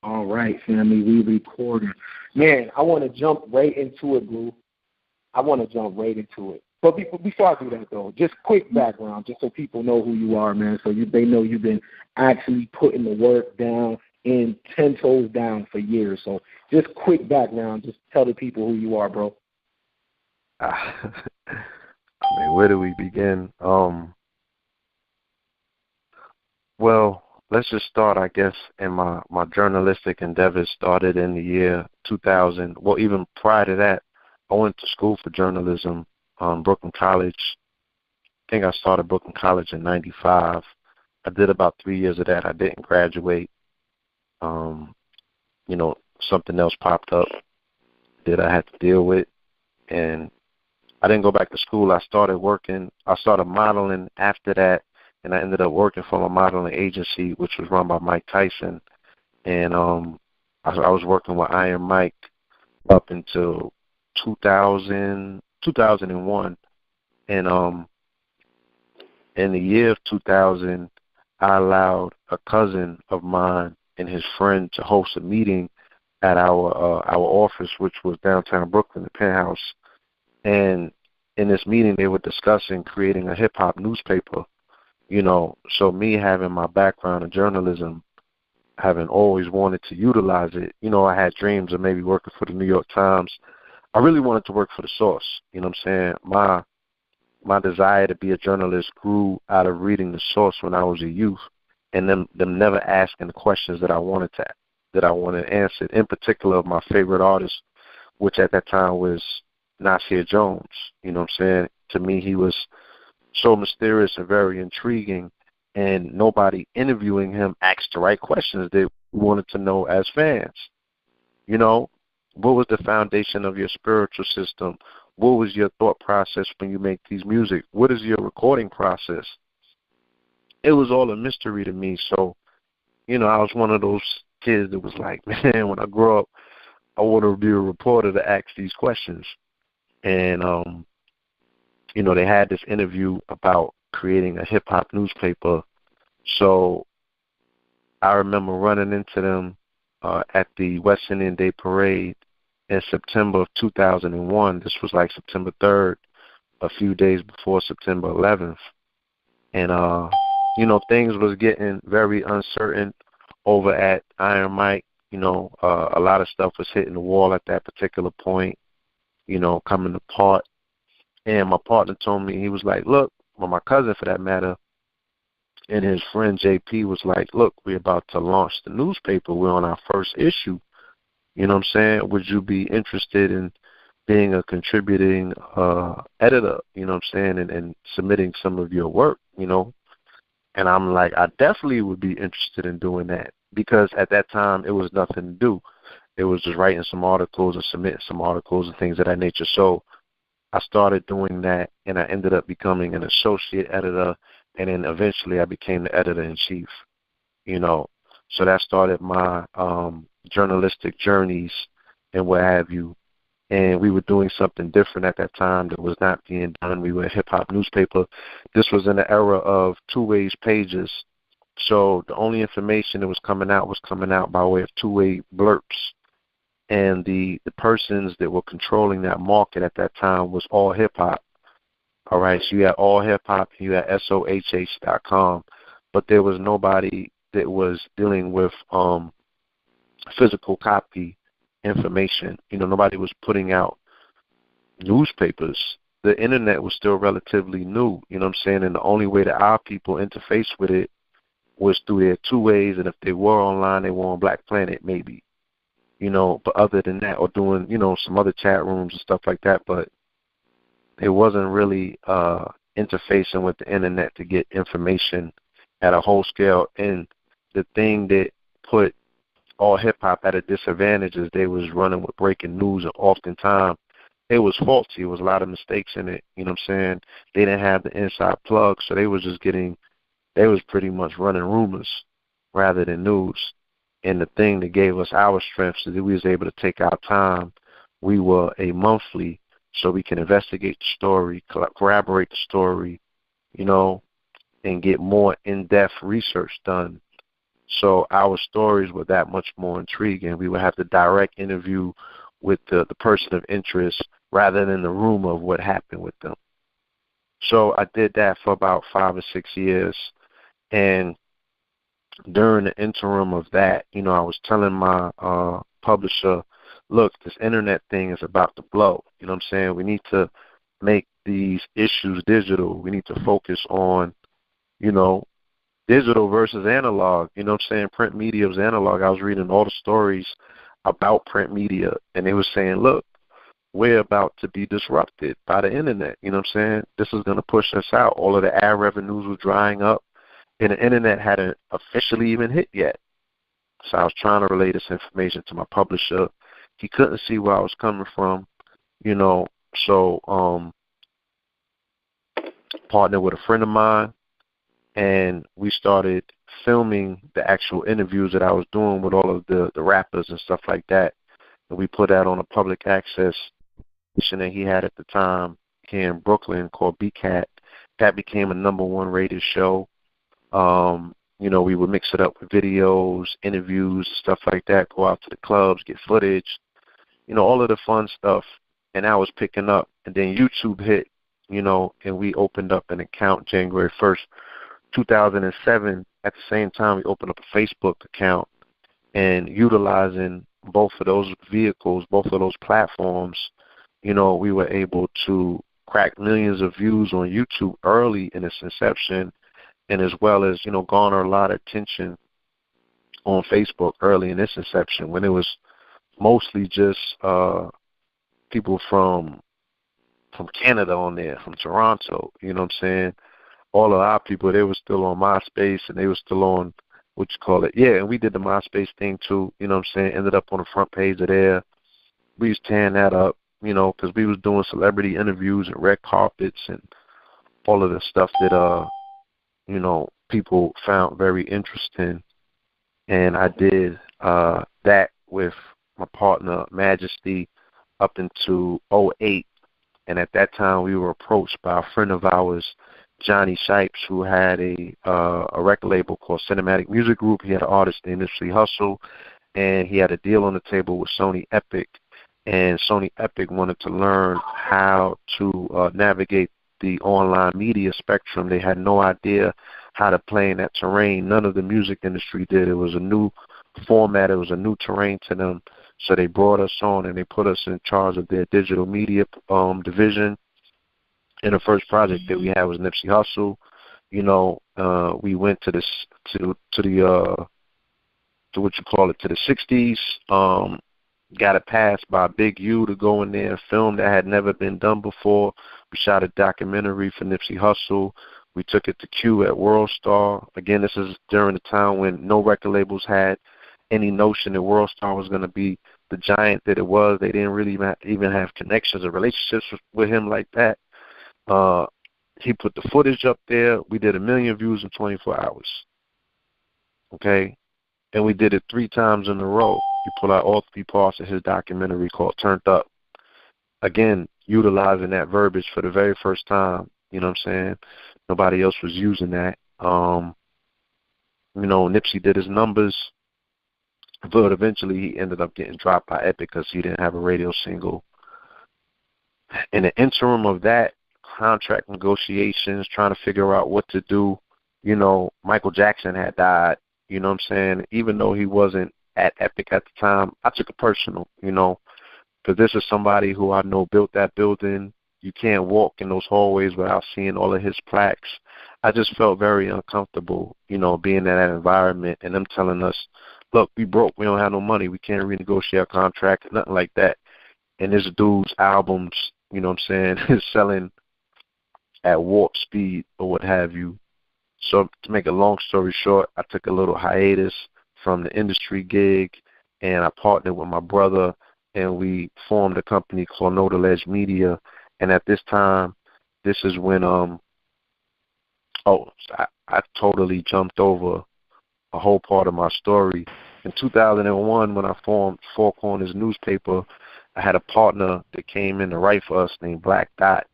All right, family, we recording. Man, I want to jump right into it, Blue. I want to jump right into it. But before I do that, though, just quick background, just so people know who you are, man, so they know you've been actually putting the work down and 10 toes down for years. So just quick background, just tell the people who you are, bro. I mean, where do we begin? Well, let's just start, I guess, in my journalistic endeavors started in the year 2000. Well, even prior to that, I went to school for journalism, Brooklyn College. I think I started Brooklyn College in 95. I did about 3 years of that. I didn't graduate. Something else popped up that I had to deal with, and I didn't go back to school. I started modeling after that, and I ended up working for a modeling agency, which was run by Mike Tyson. And I was working with Iron Mike up until 2001. And in the year of 2000, I allowed a cousin of mine and his friend to host a meeting at our office, which was downtown Brooklyn, the Penthouse. And in this meeting, they were discussing creating a hip-hop newspaper. So me having my background in journalism, having always wanted to utilize it, I had dreams of maybe working for the New York Times. I really wanted to work for the source. You know what I'm saying? My desire to be a journalist grew out of reading the source when I was a youth, and them never asking the questions that I wanted answered. In particular, my favorite artist, which at that time was Nasir Jones. You know what I'm saying? To me, he was so mysterious and very intriguing, and nobody interviewing him asked the right questions that we wanted to know as fans. What was the foundation of your spiritual system? What was your thought process when you make these music? What is your recording process? It was all a mystery to me. So, I was one of those kids that was like, man, when I grow up, I want to be a reporter to ask these questions. And, they had this interview about creating a hip-hop newspaper. So I remember running into them at the West Indian Day Parade in September of 2001. This was like September 3rd, a few days before September 11th. And, things was getting very uncertain over at Iron Mike. A lot of stuff was hitting the wall at that particular point, coming apart. And my partner told me, he was like, look, well, my cousin for that matter, and his friend JP was like, look, we're about to launch the newspaper. We're on our first issue. You know what I'm saying? Would you be interested in being a contributing editor, you know what I'm saying, and submitting some of your work, And I'm like, I definitely would be interested in doing that, because at that time it was nothing to do. It was just writing some articles and submitting some articles and things of that nature. So I started doing that, and I ended up becoming an associate editor, and then eventually I became the editor-in-chief, So that started my journalistic journeys and what have you. And we were doing something different at that time that was not being done. We were a hip-hop newspaper. This was in the era of two-way pages. So the only information that was coming out by way of two-way blurps. And the persons that were controlling that market at that time was All Hip Hop. All right, so you had All Hip Hop, you had SOHH.com, but there was nobody that was dealing with physical copy information. Nobody was putting out newspapers. The internet was still relatively new, you know what I'm saying? And the only way that our people interface with it was through their two ways, and if they were online, they were on Black Planet maybe. But other than that, or doing, some other chat rooms and stuff like that, but it wasn't really interfacing with the internet to get information at a whole scale. And the thing that put All Hip Hop at a disadvantage is they was running with breaking news, and oftentimes it was faulty. It was a lot of mistakes in it, you know what I'm saying? They didn't have the inside plug, so they was pretty much running rumors rather than news. And the thing that gave us our strength is that we was able to take our time. We were a monthly, so we can investigate the story, corroborate the story, and get more in-depth research done. So our stories were that much more intriguing. We would have the direct interview with the person of interest rather than the rumor of what happened with them. So I did that for about 5 or 6 years. And during the interim of that, I was telling my publisher, look, this internet thing is about to blow. You know what I'm saying? We need to make these issues digital. We need to focus on, digital versus analog. You know what I'm saying? Print media was analog. I was reading all the stories about print media, and they were saying, look, we're about to be disrupted by the internet. You know what I'm saying? This is going to push us out. All of the ad revenues were drying up, and the internet hadn't officially even hit yet. So I was trying to relay this information to my publisher. He couldn't see where I was coming from, so partnered with a friend of mine, and we started filming the actual interviews that I was doing with all of the rappers and stuff like that. And we put that on a public access station that he had at the time here in Brooklyn called BCAT. That became a #1 rated show. We would mix it up with videos, interviews, stuff like that, go out to the clubs, get footage, all of the fun stuff. And that was picking up. And then YouTube hit, and we opened up an account January 1st, 2007. At the same time, we opened up a Facebook account, and utilizing both of those vehicles, both of those platforms, we were able to crack millions of views on YouTube early in its inception, and as well as, garner a lot of attention on Facebook early in its inception when it was mostly just people from Canada on there, from Toronto, you know what I'm saying? All of our people, they were still on MySpace, and they were still on, and we did the MySpace thing too, you know what I'm saying? Ended up on the front page of there. We was tearing that up, because we was doing celebrity interviews and red carpets and all of the stuff that, people found very interesting. And I did that with my partner, Majesty, up into 2008. And at that time, we were approached by a friend of ours, Johnny Shipes, who had a record label called Cinematic Music Group. He had an artist named Nipsey Hussle, and he had a deal on the table with Sony Epic. And Sony Epic wanted to learn how to navigate the online media spectrum. They had no idea how to play in that terrain. None of the music industry did. It was a new format. It was a new terrain to them. So they brought us on, and they put us in charge of their digital media division. And the first project that we had was Nipsey Hussle. We went to the 60s. Got a pass by Big U to go in there and film that had never been done before. We shot a documentary for Nipsey Hussle. We took it to Q at World Star. Again, this is during the time when no record labels had any notion that World Star was going to be the giant that it was. They didn't really even have connections or relationships with him like that. He put the footage up there. We did 1 million views in 24 hours. Okay? And we did it 3 times in a row. We put out all 3 parts of his documentary called Turned Up. Again, utilizing that verbiage for the very first time. You know what I'm saying? Nobody else was using that. Nipsey did his numbers, but eventually he ended up getting dropped by Epic because he didn't have a radio single. In the interim of that, contract negotiations, trying to figure out what to do, Michael Jackson had died. You know what I'm saying? Even though he wasn't at Epic at the time, I took it personal, because this is somebody who I know built that building. You can't walk in those hallways without seeing all of his plaques. I just felt very uncomfortable, being in that environment and them telling us, look, we broke, we don't have no money, we can't renegotiate our contract, nothing like that. And this dude's albums, you know what I'm saying, is selling at warp speed or what have you. So to make a long story short, I took a little hiatus from the industry gig, and I partnered with my brother, and we formed a company called No The Ledge Media. And at this time, this is when I totally jumped over a whole part of my story. In 2001, when I formed Four Corners newspaper, I had a partner that came in to write for us named Black Dot,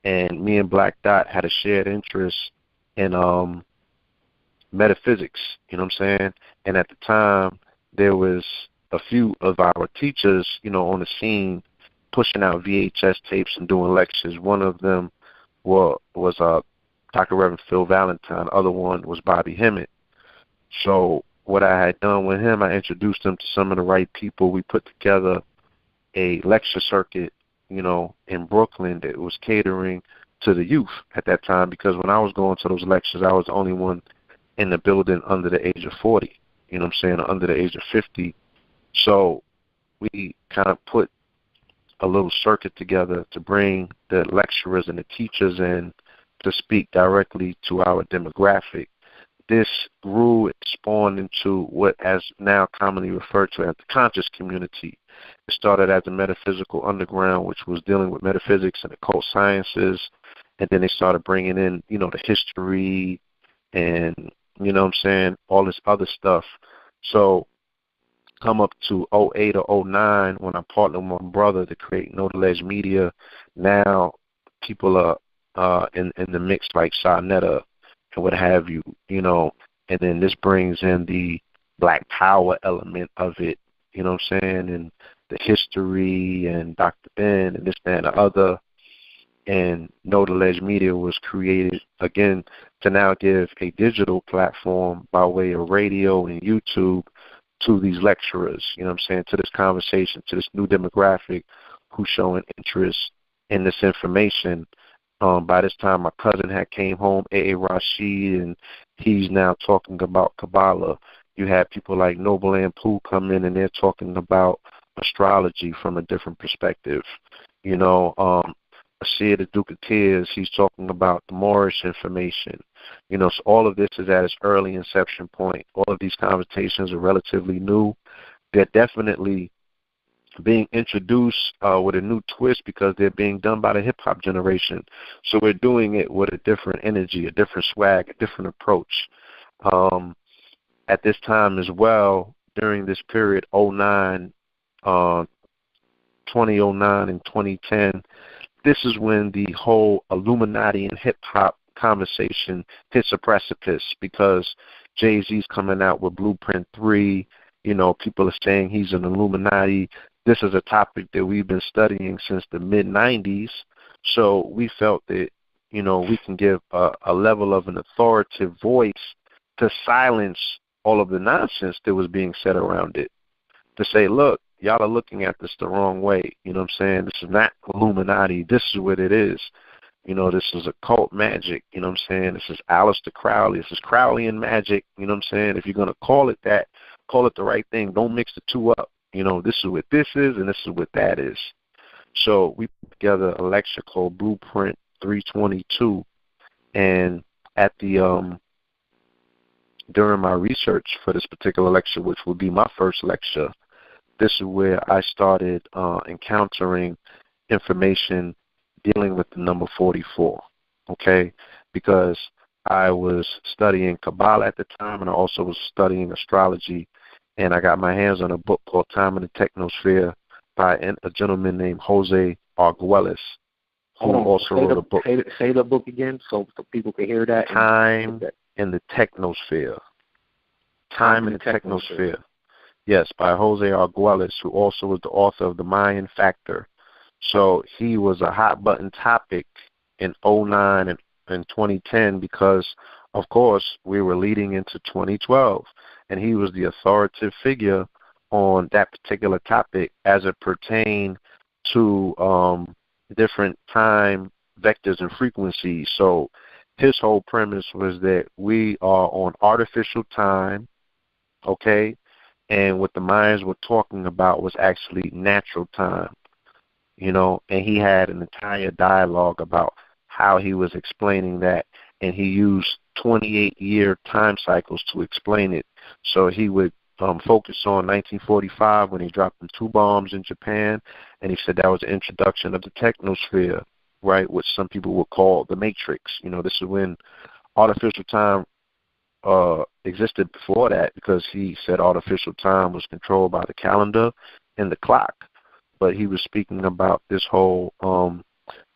and me and Black Dot had a shared interest in metaphysics, you know what I'm saying? And at the time, there was a few of our teachers, on the scene pushing out VHS tapes and doing lectures. One of them was Dr. Reverend Phil Valentine. The other one was Bobby Hemmett. So what I had done with him, I introduced him to some of the right people. We put together a lecture circuit, in Brooklyn that was catering to the youth at that time, because when I was going to those lectures, I was the only one in the building under the age of 40, under the age of 50. So we kind of put a little circuit together to bring the lecturers and the teachers in to speak directly to our demographic. This grew and spawned into what is now commonly referred to as the conscious community. It started as the metaphysical underground, which was dealing with metaphysics and occult sciences, and then they started bringing in, the history and, all this other stuff. So come up to 08 or 09 when I partnered with my brother to create Know the Ledge Media. Now people are in the mix like Sarnetta and what have you, and then this brings in the Black Power element of it, and the history and Dr. Ben and this, that, and the other. And Know the Ledge Media was created, again, to now give a digital platform by way of radio and YouTube to these lecturers, to this conversation, to this new demographic who's showing interest in this information. By this time, my cousin had came home, A.A. Rashid, and he's now talking about Kabbalah. You had people like Noble and Pooh come in, and they're talking about astrology from a different perspective. Asir the Duke of Tears, he's talking about the Moorish information. So all of this is at its early inception point. All of these conversations are relatively new. They're definitely being introduced with a new twist because they're being done by the hip-hop generation. So we're doing it with a different energy, a different swag, a different approach. At this time as well, during this period, 2009 and 2010, this is when the whole Illuminati and hip-hop conversation hits a precipice because Jay-Z's coming out with Blueprint 3. People are saying he's an Illuminati. This is a topic that we've been studying since the mid-'90s. So we felt that, we can give a level of an authoritative voice to silence all of the nonsense that was being said around it. To say, look, y'all are looking at this the wrong way. This is not Illuminati. This is what it is. This is occult magic. This is Aleister Crowley. This is Crowleyan magic. If you're going to call it that, call it the right thing. Don't mix the two up. This is what this is and this is what that is. So we put together a lecture called Blueprint 322. And at the during my research for this particular lecture, which will be my first lecture, this is where I started encountering information dealing with the number 44, okay? Because I was studying Kabbalah at the time, and I also was studying astrology, and I got my hands on a book called Time in the Technosphere by a gentleman named Jose Arguelles, who also wrote a book. Say the book again so people can hear that. Time in the Technosphere. Time in the Technosphere. Yes, by Jose Arguelles, who also was the author of The Mayan Factor. So he was a hot-button topic in 2009 and 2010 because, of course, we were leading into 2012, and he was the authoritative figure on that particular topic as it pertained to different time vectors and frequencies. So his whole premise was that we are on artificial time, okay, and what the Mayans were talking about was actually natural time, and he had an entire dialogue about how he was explaining that, and he used 28-year time cycles to explain it. So he would focus on 1945 when he dropped them 2 bombs in Japan, and he said that was the introduction of the technosphere, right, which some people would call the Matrix. This is when artificial time existed before that, because he said artificial time was controlled by the calendar and the clock. But he was speaking about this whole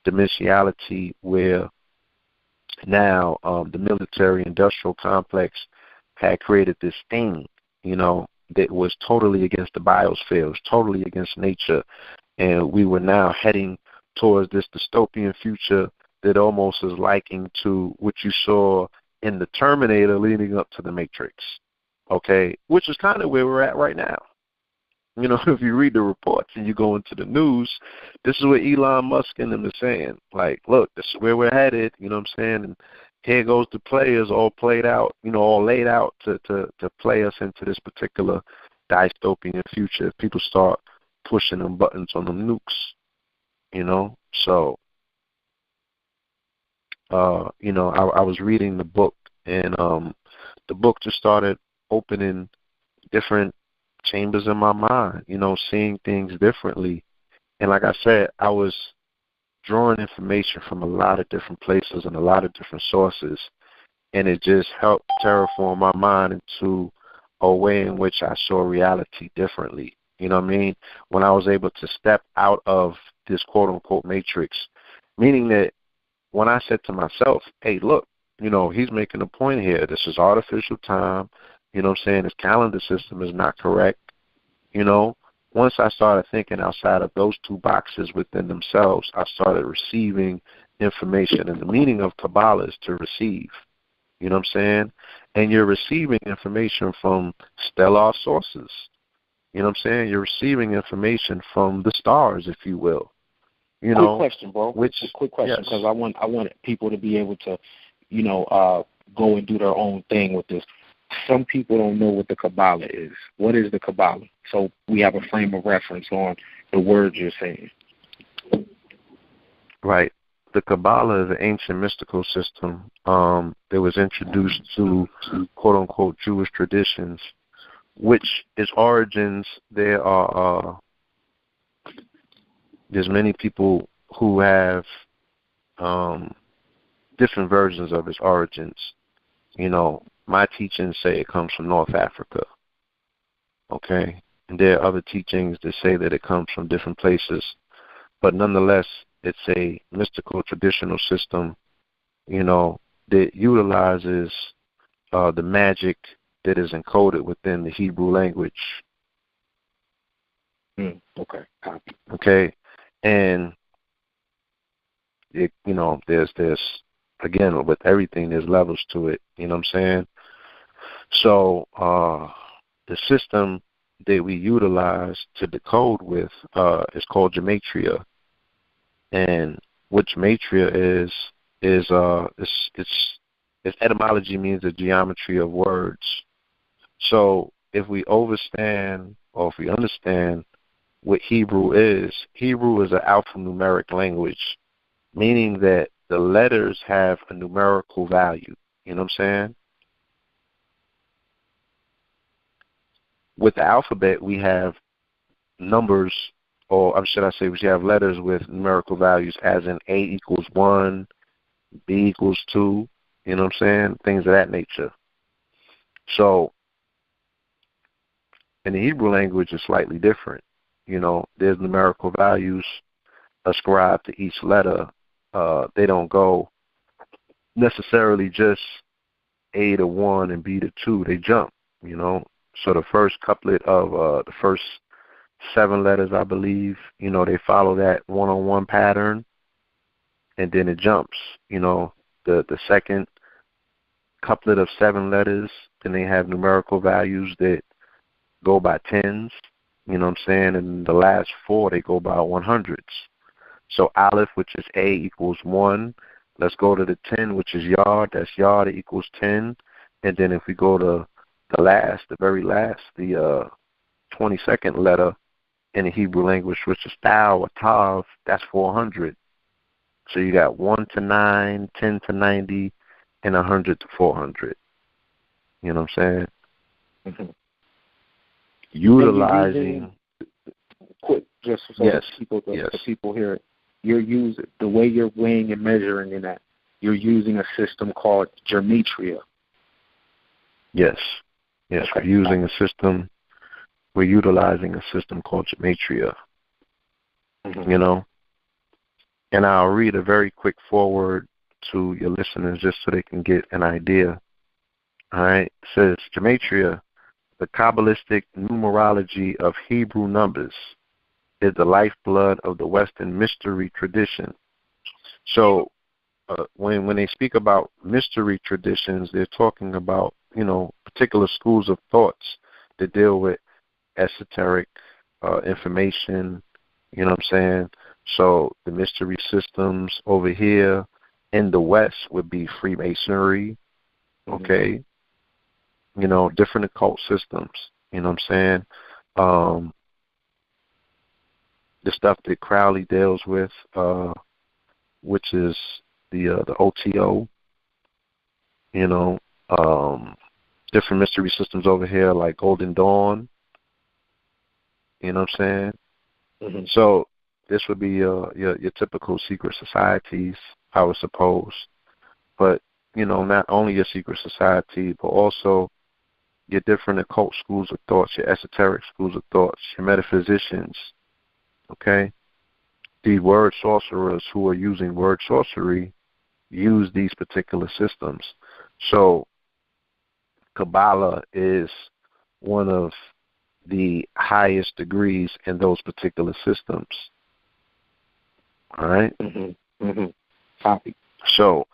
dimensionality where now the military-industrial complex had created this thing, that was totally against the biosphere, was totally against nature, and we were now heading towards this dystopian future that almost is likened to what you saw in the Terminator leading up to the Matrix, okay, which is kind of where we're at right now. If you read the reports and you go into the news, this is what Elon Musk and them are saying. Like, look, this is where we're headed, you know what I'm saying? And here goes the players all played out, all laid out to play us into this particular dystopian future if people start pushing them buttons on them nukes, So, I was reading the book, and the book just started opening different chambers in my mind, seeing things differently. And like I said, I was drawing information from a lot of different places and a lot of different sources, and it just helped terraform my mind into a way in which I saw reality differently. You know what I mean? When I was able to step out of this quote-unquote matrix, meaning that when I said to myself, hey, look, he's making a point here. This is artificial time. You know what I'm saying? His calendar system is not correct. Once I started thinking outside of those two boxes within themselves, I started receiving information. And the meaning of Kabbalah is to receive. You know what I'm saying? And you're receiving information from stellar sources. You know what I'm saying? You're receiving information from the stars, if you will. Quick question, bro. Quick question, because I want people to be able to, go and do their own thing with this. Some people don't know what the Kabbalah is. What is the Kabbalah? So we have a frame of reference on the words you're saying. Right. The Kabbalah is an ancient mystical system that was introduced to quote-unquote Jewish traditions, which its origins, there's many people who have different versions of its origins. My teachings say it comes from North Africa, okay? And there are other teachings that say that it comes from different places. But nonetheless, it's a mystical traditional system, that utilizes the magic that is encoded within the Hebrew language. Okay. Okay. And, there's again, with everything, there's levels to it. You know what I'm saying? So the system that we utilize to decode with is called gematria. And what gematria is its etymology means the geometry of words. So if we understand what Hebrew is an alphanumeric language, meaning that the letters have a numerical value. You know what I'm saying? With the alphabet, we have numbers, or should I say, we have letters with numerical values, as in A equals 1, B equals 2, you know what I'm saying? Things of that nature. So, in the Hebrew language, it's slightly different. There's numerical values ascribed to each letter. They don't go necessarily just A to 1 and B to 2. They jump, So the first couplet of the first 7 letters, I believe, they follow that one-on-one pattern, and then it jumps. The second couplet of 7 letters, then they have numerical values that go by tens, you know what I'm saying? And the last 4, they go by 100s. So Aleph, which is A, equals 1. Let's go to the 10, which is Yod. That's Yod, it equals 10. And then if we go to the very last, the 22nd letter in the Hebrew language, which is Tau or Tav, that's 400. So you got 1 to 9, 10 to 90, and 100 to 400. You know what I'm saying? Mm-hmm. Utilizing. Quick, just so yes. the people hear it. You're using the way you're weighing and measuring in that. You're using a system called gematria. Yes. Yes, okay. We're utilizing a system called gematria. Mm-hmm. And I'll read a very quick foreword to your listeners just so they can get an idea. All right. It says Gematria, the Kabbalistic numerology of Hebrew numbers, is the lifeblood of the Western mystery tradition. So when they speak about mystery traditions, they're talking about, particular schools of thoughts that deal with esoteric information, you know what I'm saying? So the mystery systems over here in the West would be Freemasonry, okay? Different occult systems, you know what I'm saying? The stuff that Crowley deals with, which is the OTO, different mystery systems over here like Golden Dawn, you know what I'm saying? Mm-hmm. So this would be your typical secret societies, I would suppose. But, not only your secret society, but also your different occult schools of thoughts, your esoteric schools of thoughts, your metaphysicians, okay? The word sorcerers who are using word sorcery use these particular systems. So Kabbalah is one of the highest degrees in those particular systems. All right? Mm-hmm. Mm-hmm. Copy. So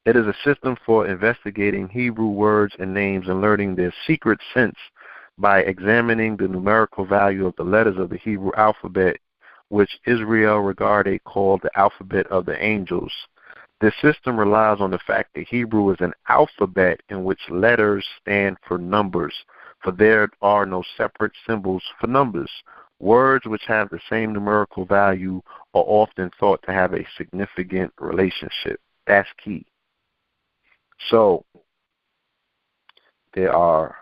it is a system for investigating Hebrew words and names and learning their secret sense by examining the numerical value of the letters of the Hebrew alphabet, which Israel regarded called the alphabet of the angels. This system relies on the fact that Hebrew is an alphabet in which letters stand for numbers, for there are no separate symbols for numbers. Words which have the same numerical value are often thought to have a significant relationship. That's key. So there are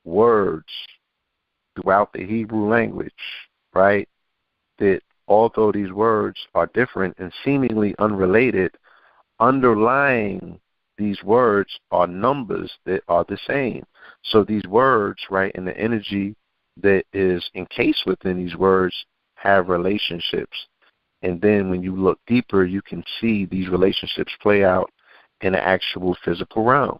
words throughout the Hebrew language, right, that although these words are different and seemingly unrelated, underlying these words are numbers that are the same. So these words, right, and the energy that is encased within these words have relationships. And then when you look deeper, you can see these relationships play out in the actual physical realm.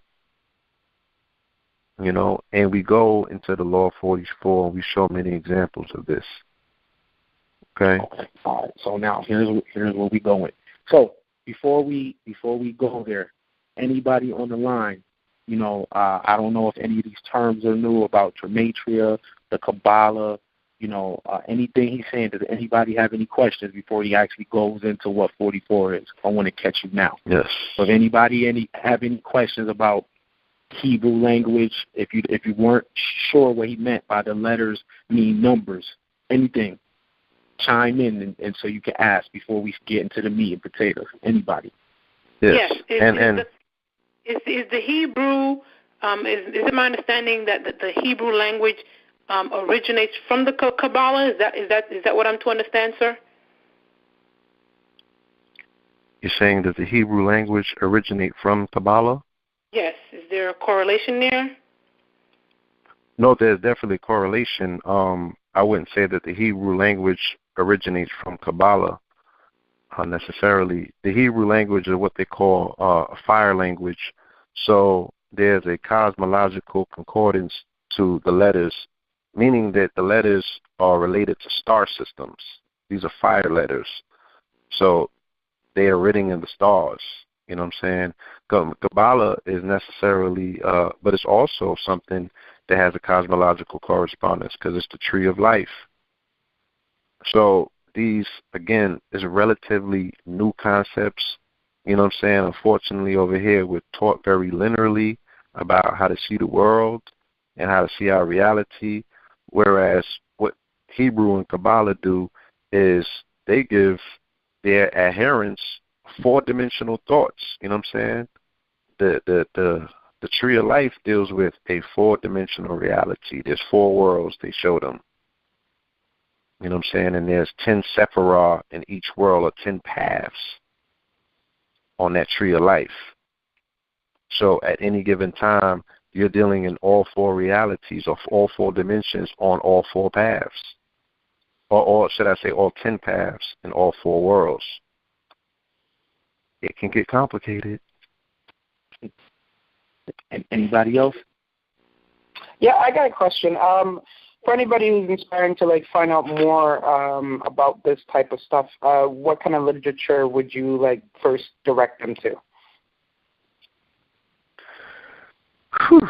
And we go into the Law 44, and we show many examples of this. Okay. All right. So now here's where we going. So before we go there, anybody on the line, I don't know if any of these terms are new about Gematria, the Kabbalah, anything he's saying. Does anybody have any questions before he actually goes into what 44 is? I want to catch you now. Yes. So if anybody have any questions about Hebrew language, if you weren't sure what he meant by the letters mean numbers, anything, chime in and so you can ask before we get into the meat and potatoes. Anybody? Yes. Is the Hebrew? Is it my understanding that the Hebrew language originates from the Kabbalah? Is that what I'm to understand, sir? You're saying that the Hebrew language originate from Kabbalah? Yes. Is there a correlation there? No, there's definitely a correlation. I wouldn't say that the Hebrew language originates from Kabbalah necessarily. The Hebrew language is what they call a fire language. So there's a cosmological concordance to the letters, meaning that the letters are related to star systems. These are fire letters. So they are written in the stars. You know what I'm saying? Kabbalah is necessarily, but it's also something that has a cosmological correspondence because it's the tree of life. So these, again, is relatively new concepts. You know what I'm saying? Unfortunately, over here, we're taught very linearly about how to see the world and how to see our reality, whereas what Hebrew and Kabbalah do is they give their adherents four-dimensional thoughts. You know what I'm saying? The tree of life deals with a four-dimensional reality. There's four worlds they show them. You know what I'm saying? And there's 10 sephirah in each world, or 10 paths on that tree of life. So at any given time, you're dealing in all four realities of all four dimensions on all four paths. Or should I say all 10 paths in all four worlds. It can get complicated. Anybody else? Yeah, I got a question. For anybody who's inspiring to find out more about this type of stuff, what kind of literature would you first direct them to? Whew.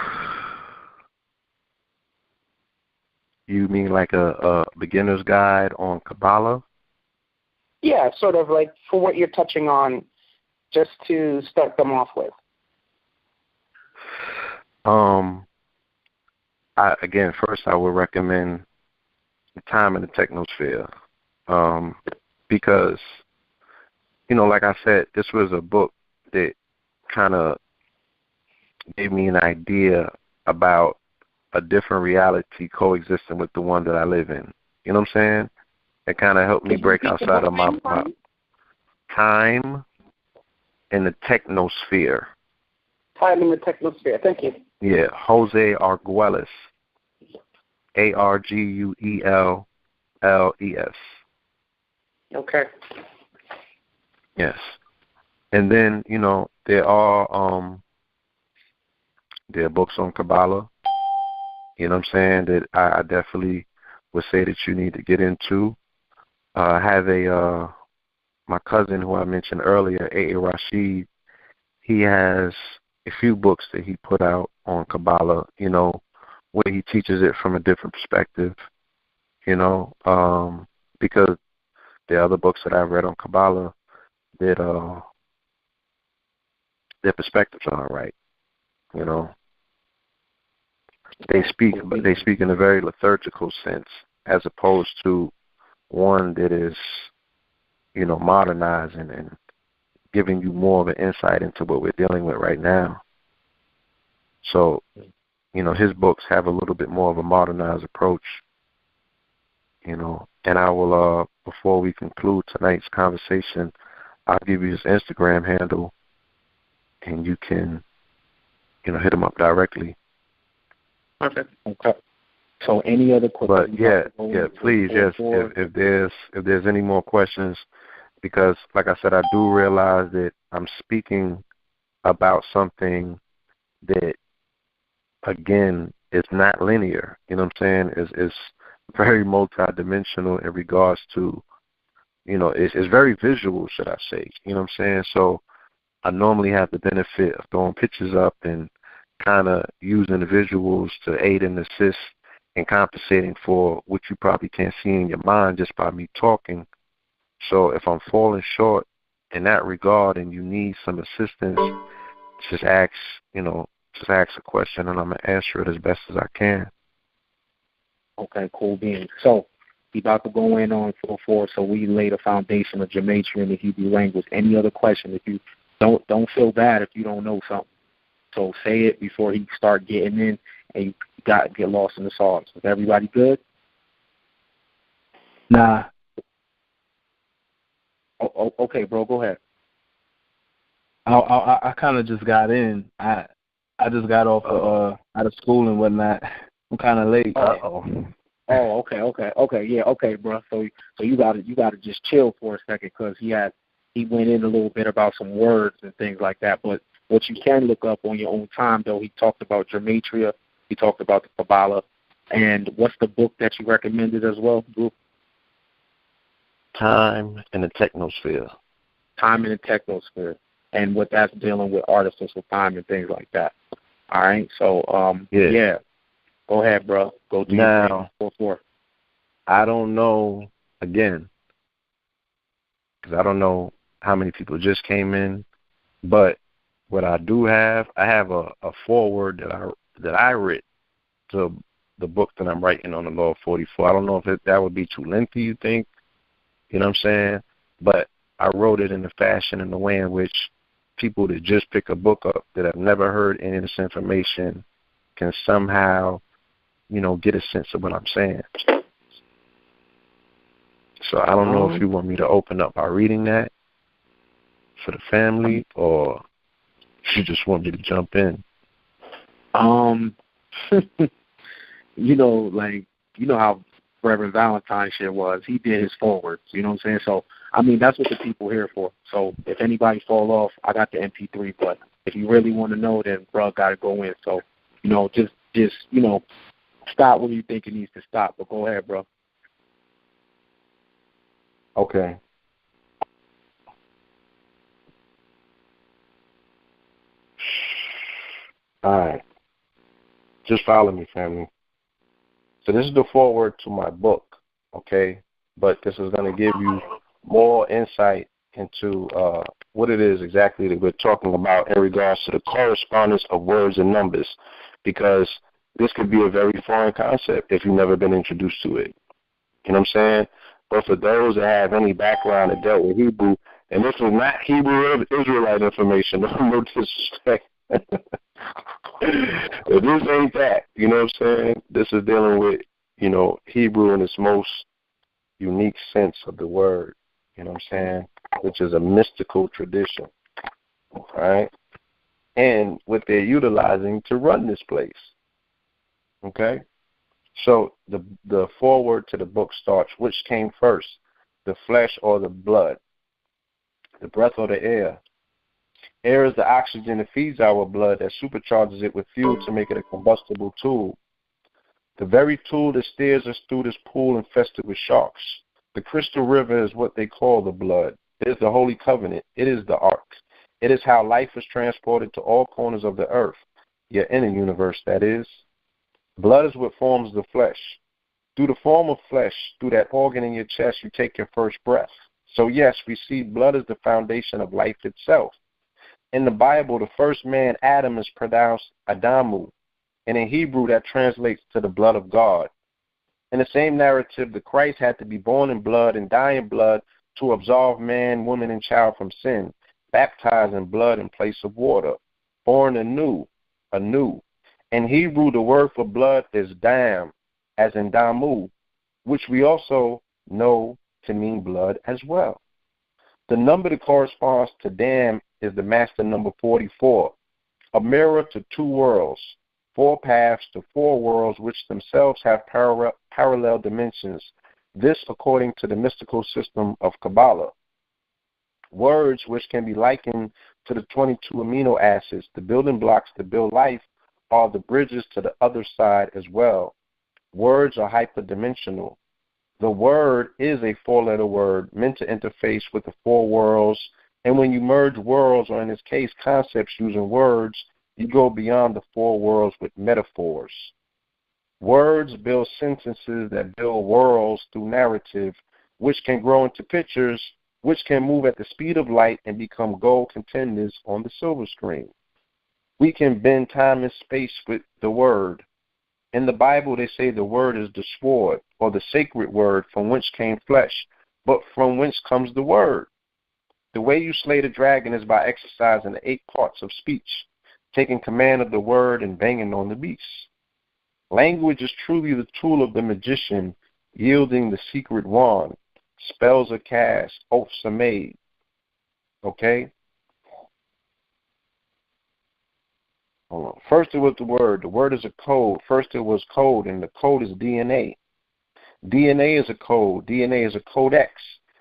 You mean like a beginner's guide on Kabbalah? Yeah, sort of for what you're touching on, just to start them off with. First I would recommend Time in the Technosphere, because, like I said, this was a book that kind of gave me an idea about a different reality coexisting with the one that I live in. You know what I'm saying? It kind of helped me break outside of my Time in the Technosphere. Time in the Technosphere. Thank you. Yeah, Jose Arguelles. Arguelles. Okay. Yes. And then, there are books on Kabbalah, you know what I'm saying, that I definitely would say that you need to get into. I have my cousin who I mentioned earlier, A.A. Rashid, he has a few books that he put out on Kabbalah, where he teaches it from a different perspective, because the other books that I've read on Kabbalah that their perspectives aren't right, They speak in a very liturgical sense, as opposed to one that is, modernizing and giving you more of an insight into what we're dealing with right now. So, his books have a little bit more of a modernized approach, and I will, before we conclude tonight's conversation, I'll give you his Instagram handle, and you can, hit him up directly. Perfect. Okay. So any other questions? But please, yes. If there's any more questions, because like I said, I do realize that I'm speaking about something that, again, is not linear. You know what I'm saying? It's very multidimensional in regards to, it's very visual, should I say? You know what I'm saying? So I normally have the benefit of throwing pictures up and kind of using the visuals to aid and assist and compensating for what you probably can't see in your mind just by me talking. So if I'm falling short in that regard and you need some assistance, just ask a question and I'm going to answer it as best as I can. Okay, cool beans. So we about to go in on 4-4, so we lay the foundation of Gematria in the Hebrew language. Any other question? If you don't feel bad if you don't know something. So say it before he start getting in and you got to get lost in the sauce. Is everybody good? Nah. Okay, bro, go ahead. I kind of just got in. I just got off out of school and whatnot. I'm kind of late. Okay, yeah, okay, bro. So you gotta just chill for a second because he went in a little bit about some words and things like that. But what you can look up on your own time, though, he talked about Gematria, he talked about the Kabbalah, and what's the book that you recommended as well, Drew? Time in the Technosphere. Time in the Technosphere, and what that's dealing with artificial time and things like that. All right, so yeah. Go ahead, bro. Go do now. 4-4. I don't know, again, because I don't know how many people just came in, but what I do have, I have a foreword that I wrote to the book that I'm writing on the Law of 44. I don't know if that would be too lengthy, you think? You know what I'm saying? But I wrote it in the fashion and the way in which people that just pick a book up that have never heard any of this information can somehow, get a sense of what I'm saying. So I don't know if you want me to open up by reading that for the family or if you just want me to jump in. How Reverend Valentine shit was. He did his forwards, you know what I'm saying? So, that's what the people here for. So if anybody fall off, I got the MP3, but if you really want to know, then bro got to go in. So, just stop when you think it needs to stop. But go ahead, bro. Okay. All right. Just follow me, family. So this is the foreword to my book, okay? But this is going to give you more insight into what it is exactly that we're talking about in regards to the correspondence of words and numbers, because this could be a very foreign concept if you've never been introduced to it. You know what I'm saying? But for those that have any background that dealt with Hebrew, and this is not Hebrew Israelite information, no disrespect. But this ain't that, you know what I'm saying? This is dealing with, Hebrew in its most unique sense of the word, you know what I'm saying? Which is a mystical tradition, all right? And what they're utilizing to run this place, okay? So the foreword to the book starts, which came first, the flesh or the blood, the breath or the air? Air is the oxygen that feeds our blood that supercharges it with fuel to make it a combustible tool. The very tool that steers us through this pool infested with sharks. The crystal river is what they call the blood. It is the holy covenant. It is the ark. It is how life is transported to all corners of the earth, your inner universe, that is. Blood is what forms the flesh. Through the form of flesh, through that organ in your chest, you take your first breath. So yes, we see blood is the foundation of life itself. In the Bible, the first man, Adam, is pronounced Adamu, and in Hebrew that translates to the blood of God. In the same narrative, the Christ had to be born in blood and die in blood to absolve man, woman, and child from sin, baptized in blood in place of water, born anew. In Hebrew, the word for blood is dam, as in damu, which we also know to mean blood as well. The number that corresponds to dam is the master number 44, a mirror to two worlds, 4 paths to 4 worlds which themselves have parallel dimensions, this according to the mystical system of Kabbalah. Words which can be likened to the 22 amino acids, the building blocks to build life, are the bridges to the other side as well. Words are hyperdimensional. The word is a 4-letter word meant to interface with the 4 worlds, and when you merge worlds, or in this case concepts using words, you go beyond the 4 worlds with metaphors. Words build sentences that build worlds through narrative, which can grow into pictures, which can move at the speed of light and become gold contenders on the silver screen. We can bend time and space with the word. In the Bible, they say the word is the sword, or the sacred word, from whence came flesh, but from whence comes the word. The way you slay the dragon is by exercising the 8 parts of speech, taking command of the word and banging on the beast. Language is truly the tool of the magician, yielding the secret wand. Spells are cast, oaths are made. Okay? Hold on. First it was the word. The word is a code. First it was code, and the code is DNA. DNA is a code. DNA is a codex.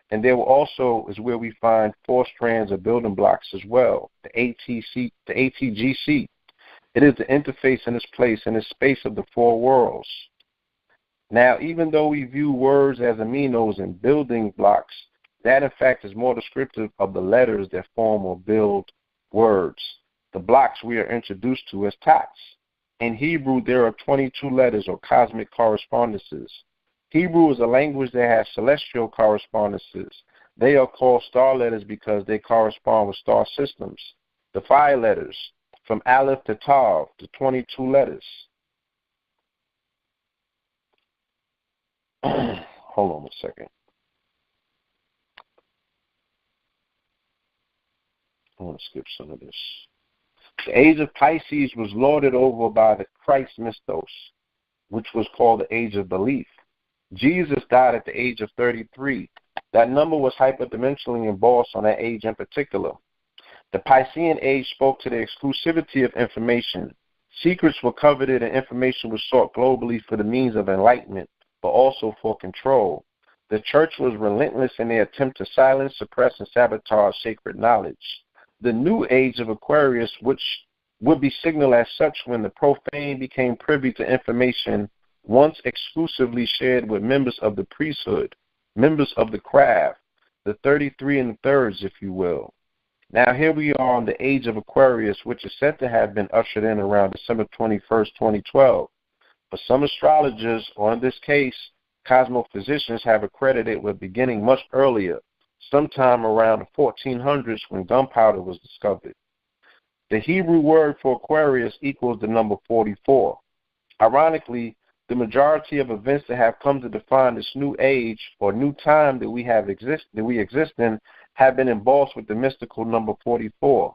And there also is where we find 4 strands of building blocks as well, the ATGC. It is the interface in its place in the space of the 4 worlds. Now, even though we view words as aminos and building blocks, that in fact is more descriptive of the letters that form or build words. The blocks we are introduced to as tots. In Hebrew, there are 22 letters or cosmic correspondences. Hebrew is a language that has celestial correspondences. They are called star letters because they correspond with star systems. The 5 letters, from Aleph to Tav, the 22 letters. Hold on a second. I want to skip some of this. The age of Pisces was lorded over by the Christ Mystos, which was called the age of belief. Jesus died at the age of 33. That number was hyperdimensionally embossed on that age in particular. The Piscean age spoke to the exclusivity of information. Secrets were coveted and information was sought globally for the means of enlightenment, but also for control. The church was relentless in their attempt to silence, suppress, and sabotage sacred knowledge. the new age of Aquarius, which would be signaled as such when the profane became privy to information once exclusively shared with members of the priesthood, members of the craft, the 33 and the thirds, if you will. Now here we are in the age of Aquarius, which is said to have been ushered in around December 21st, 2012. But some astrologers, or in this case, cosmophysicians, have accredited with beginning much earlier, sometime around the 1400s when gunpowder was discovered. The Hebrew word for Aquarius equals the number 44. Ironically, the majority of events that have come to define this new age or new time that we exist in have been embossed with the mystical number 44.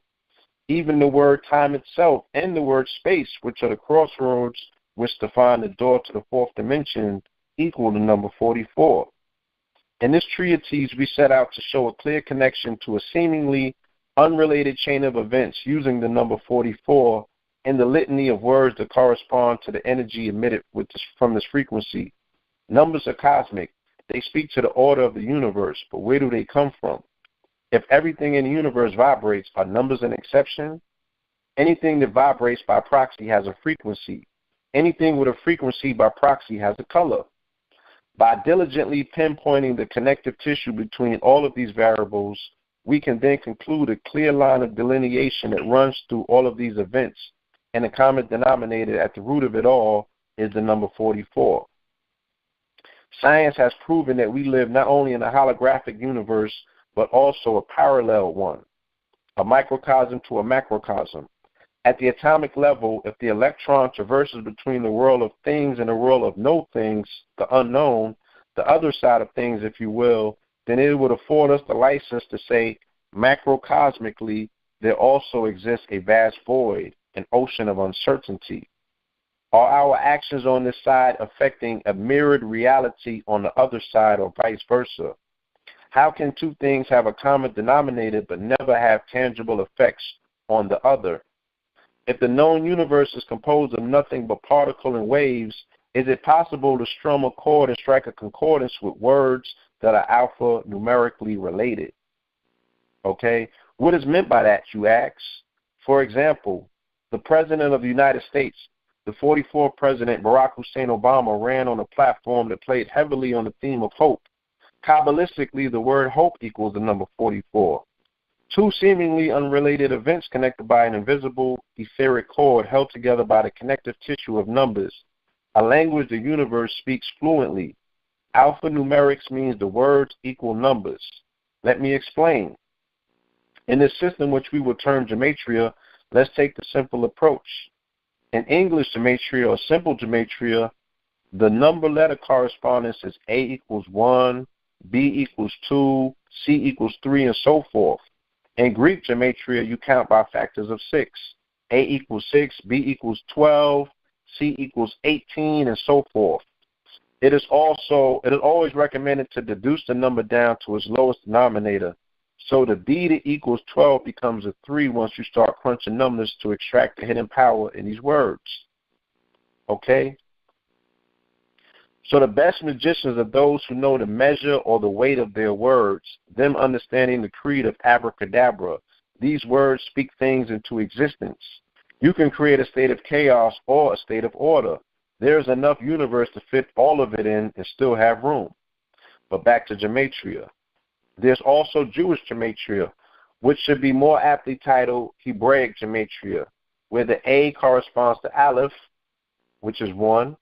Even the word time itself and the word space, which are the crossroads which define the door to the fourth dimension, equal the number 44. In this treatise, we set out to show a clear connection to a seemingly unrelated chain of events using the number 44 and the litany of words that correspond to the energy emitted from this frequency. Numbers are cosmic. They speak to the order of the universe, but where do they come from? If everything in the universe vibrates, are numbers an exception? Anything that vibrates by proxy has a frequency. Anything with a frequency by proxy has a color. By diligently pinpointing the connective tissue between all of these variables, we can then conclude a clear line of delineation that runs through all of these events, and the common denominator at the root of it all is the number 44. Science has proven that we live not only in a holographic universe, but also a parallel one, a microcosm to a macrocosm. At the atomic level, if the electron traverses between the world of things and the world of no things, the unknown, the other side of things, if you will, then it would afford us the license to say macrocosmically there also exists a vast void, an ocean of uncertainty. Are our actions on this side affecting a mirrored reality on the other side or vice versa? How can two things have a common denominator but never have tangible effects on the other? If the known universe is composed of nothing but particle and waves, is it possible to strum a chord and strike a concordance with words that are alpha-numerically related? Okay, what is meant by that, you ask? For example, the President of the United States, the 44th President Barack Hussein Obama, ran on a platform that played heavily on the theme of hope. Kabbalistically, the word hope equals the number 44. Two seemingly unrelated events connected by an invisible, etheric cord held together by the connective tissue of numbers, a language the universe speaks fluently. Alphanumerics means the words equal numbers. Let me explain. In this system, which we will term gematria, let's take the simple approach. In English gematria or simple gematria, the number-letter correspondence is A equals 1, B equals 2, C equals 3, and so forth. In Greek gematria, you count by factors of 6. A equals 6, B equals 12, C equals 18, and so forth. It is always recommended to deduce the number down to its lowest denominator. So the B that equals 12 becomes a 3 once you start crunching numbers to extract the hidden power in these words. Okay? So the best magicians are those who know the measure or the weight of their words, them understanding the creed of abracadabra. These words speak things into existence. You can create a state of chaos or a state of order. There's enough universe to fit all of it in and still have room. But back to gematria. There's also Jewish gematria, which should be more aptly titled Hebraic gematria, where the A corresponds to Aleph, which is 1.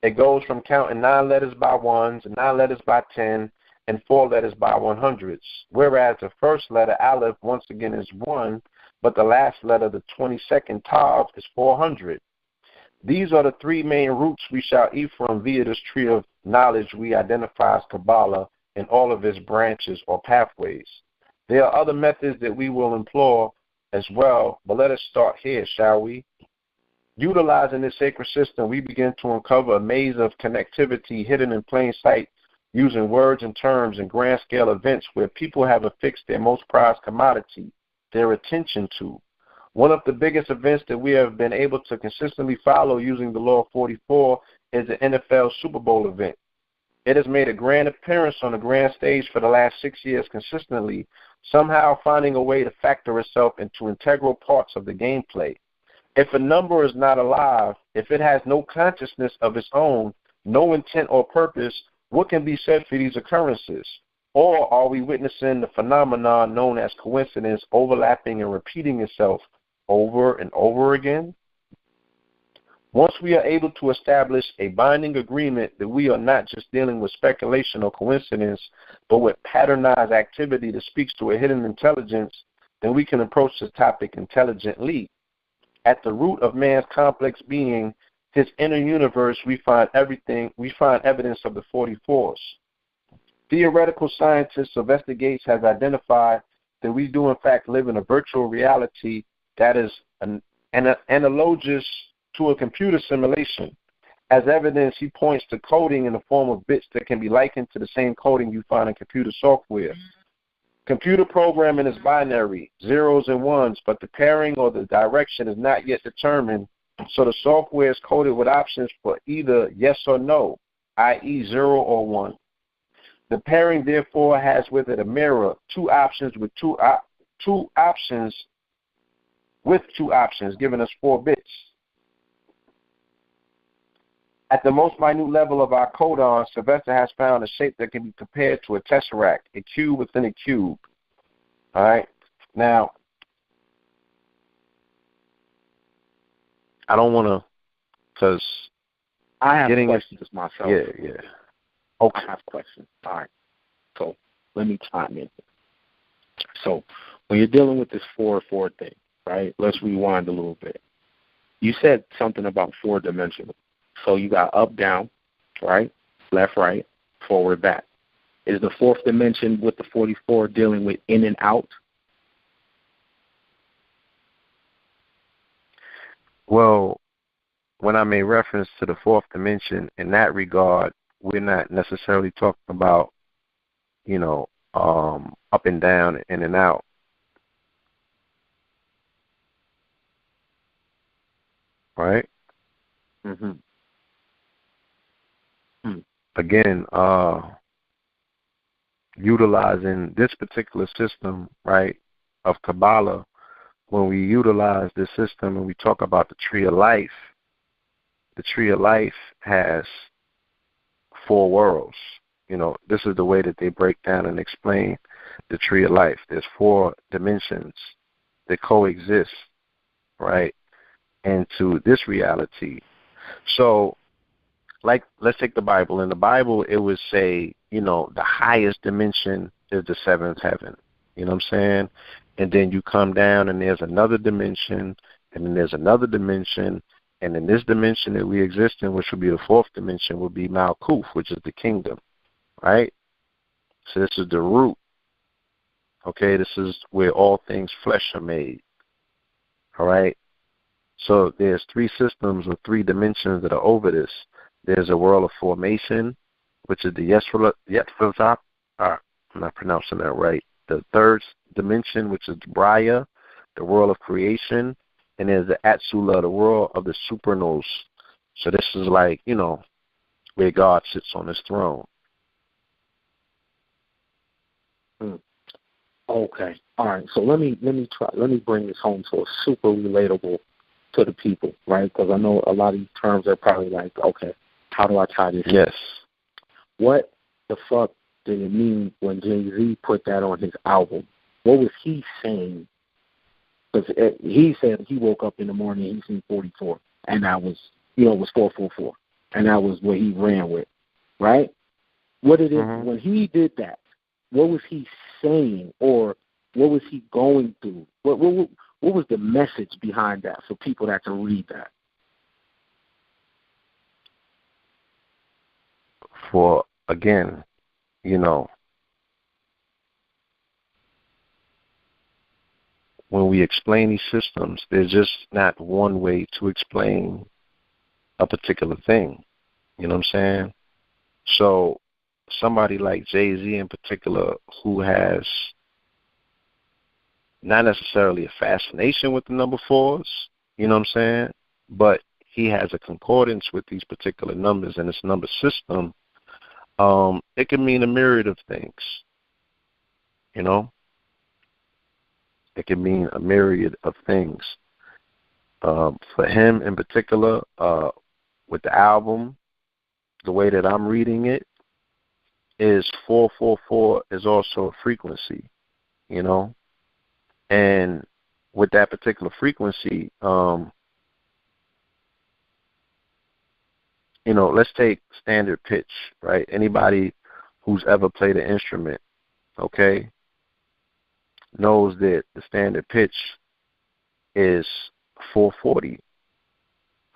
It goes from counting 9 letters by ones, 9 letters by 10, and 4 letters by 100s, whereas the first letter, Aleph, once again is 1, but the last letter, the 22nd Tav, is 400. These are the 3 main roots we shall eat from via this tree of knowledge we identify as Kabbalah in all of its branches or pathways. There are other methods that we will employ as well, but let us start here, shall we? Utilizing this sacred system, we begin to uncover a maze of connectivity hidden in plain sight using words and terms and grand-scale events where people have affixed their most prized commodity, their attention to. One of the biggest events that we have been able to consistently follow using the Law of 44 is the NFL Super Bowl event. It has made a grand appearance on the grand stage for the last 6 years consistently, somehow finding a way to factor itself into integral parts of the gameplay. If a number is not alive, if it has no consciousness of its own, no intent or purpose, what can be said for these occurrences? Or are we witnessing the phenomenon known as coincidence overlapping and repeating itself over and over again? Once we are able to establish a binding agreement that we are not just dealing with speculation or coincidence, but with patternized activity that speaks to a hidden intelligence, then we can approach the topic intelligently. At the root of man's complex being, his inner universe, we find evidence of the 44s. Theoretical scientist Sylvester Gates has identified that we do in fact live in a virtual reality that is analogous to a computer simulation. As evidence, he points to coding in the form of bits that can be likened to the same coding you find in computer software. Computer programming is binary, zeros and ones, but the pairing or the direction is not yet determined, so the software is coded with options for either yes or no, i.e. 0 or 1. The pairing, therefore, has with it a mirror, two options, giving us 4 bits. At the most minute level of our codon, Sylvester has found a shape that can be compared to a tesseract, a cube within a cube. All right? Now, I don't want to, because I have questions myself. Yeah. Okay. I have questions. All right. So let me chime in. So when you're dealing with this 4-4 thing, right, let's rewind a little bit. You said something about 4-dimensional. So you got up, down, right, left, right, forward, back. Is the 4th dimension with the 44 dealing with in and out? Well, when I made reference to the 4th dimension, in that regard, we're not necessarily talking about, up and down, in and out. Right? Mm-hmm. Again, utilizing this particular system, right, of Kabbalah, when we utilize this system and we talk about the tree of life, the tree of life has 4 worlds. This is the way that they break down and explain the tree of life. There's 4 dimensions that coexist, right, into this reality. So, like, let's take the Bible. In the Bible, it would say, the highest dimension is the 7th heaven. You know what I'm saying? And then you come down and there's another dimension, and then there's another dimension, and in this dimension that we exist in, which would be the 4th dimension, would be Malkuth, which is the kingdom, right? So this is the root. Okay, this is where all things flesh are made. All right? So there's 3 systems or 3 dimensions that are over this. There's a world of formation, which is the Yetzirah. I'm not pronouncing that right. The 3rd dimension, which is Braya, the world of creation. And there's the Atzula, the world of the supernos. So this is like, where God sits on his throne. Okay. All right. So let me bring this home so it's super relatable to the people, right? Because I know a lot of these terms are probably like, okay, how do I tie this? Yes. What the fuck did it mean when Jay-Z put that on his album? What was he saying? Because he said he woke up in the morning and he seen 44, and that was, it was 444, and that was what he ran with, right? What did it, when he did that, what was he saying, or what was he going through? What was the message behind that for people that can read that? For, again, when we explain these systems, there's just not one way to explain a particular thing. You know what I'm saying? So somebody like Jay-Z in particular, who has not necessarily a fascination with the number 4s, you know what I'm saying, but he has a concordance with these particular numbers and this number system, it can mean a myriad of things, It can mean a myriad of things. For him in particular, with the album, the way that I'm reading it is 444 is also a frequency, you know. And with that particular frequency, you know, let's take standard pitch, right? Anybody who's ever played an instrument, okay, knows that the standard pitch is 440,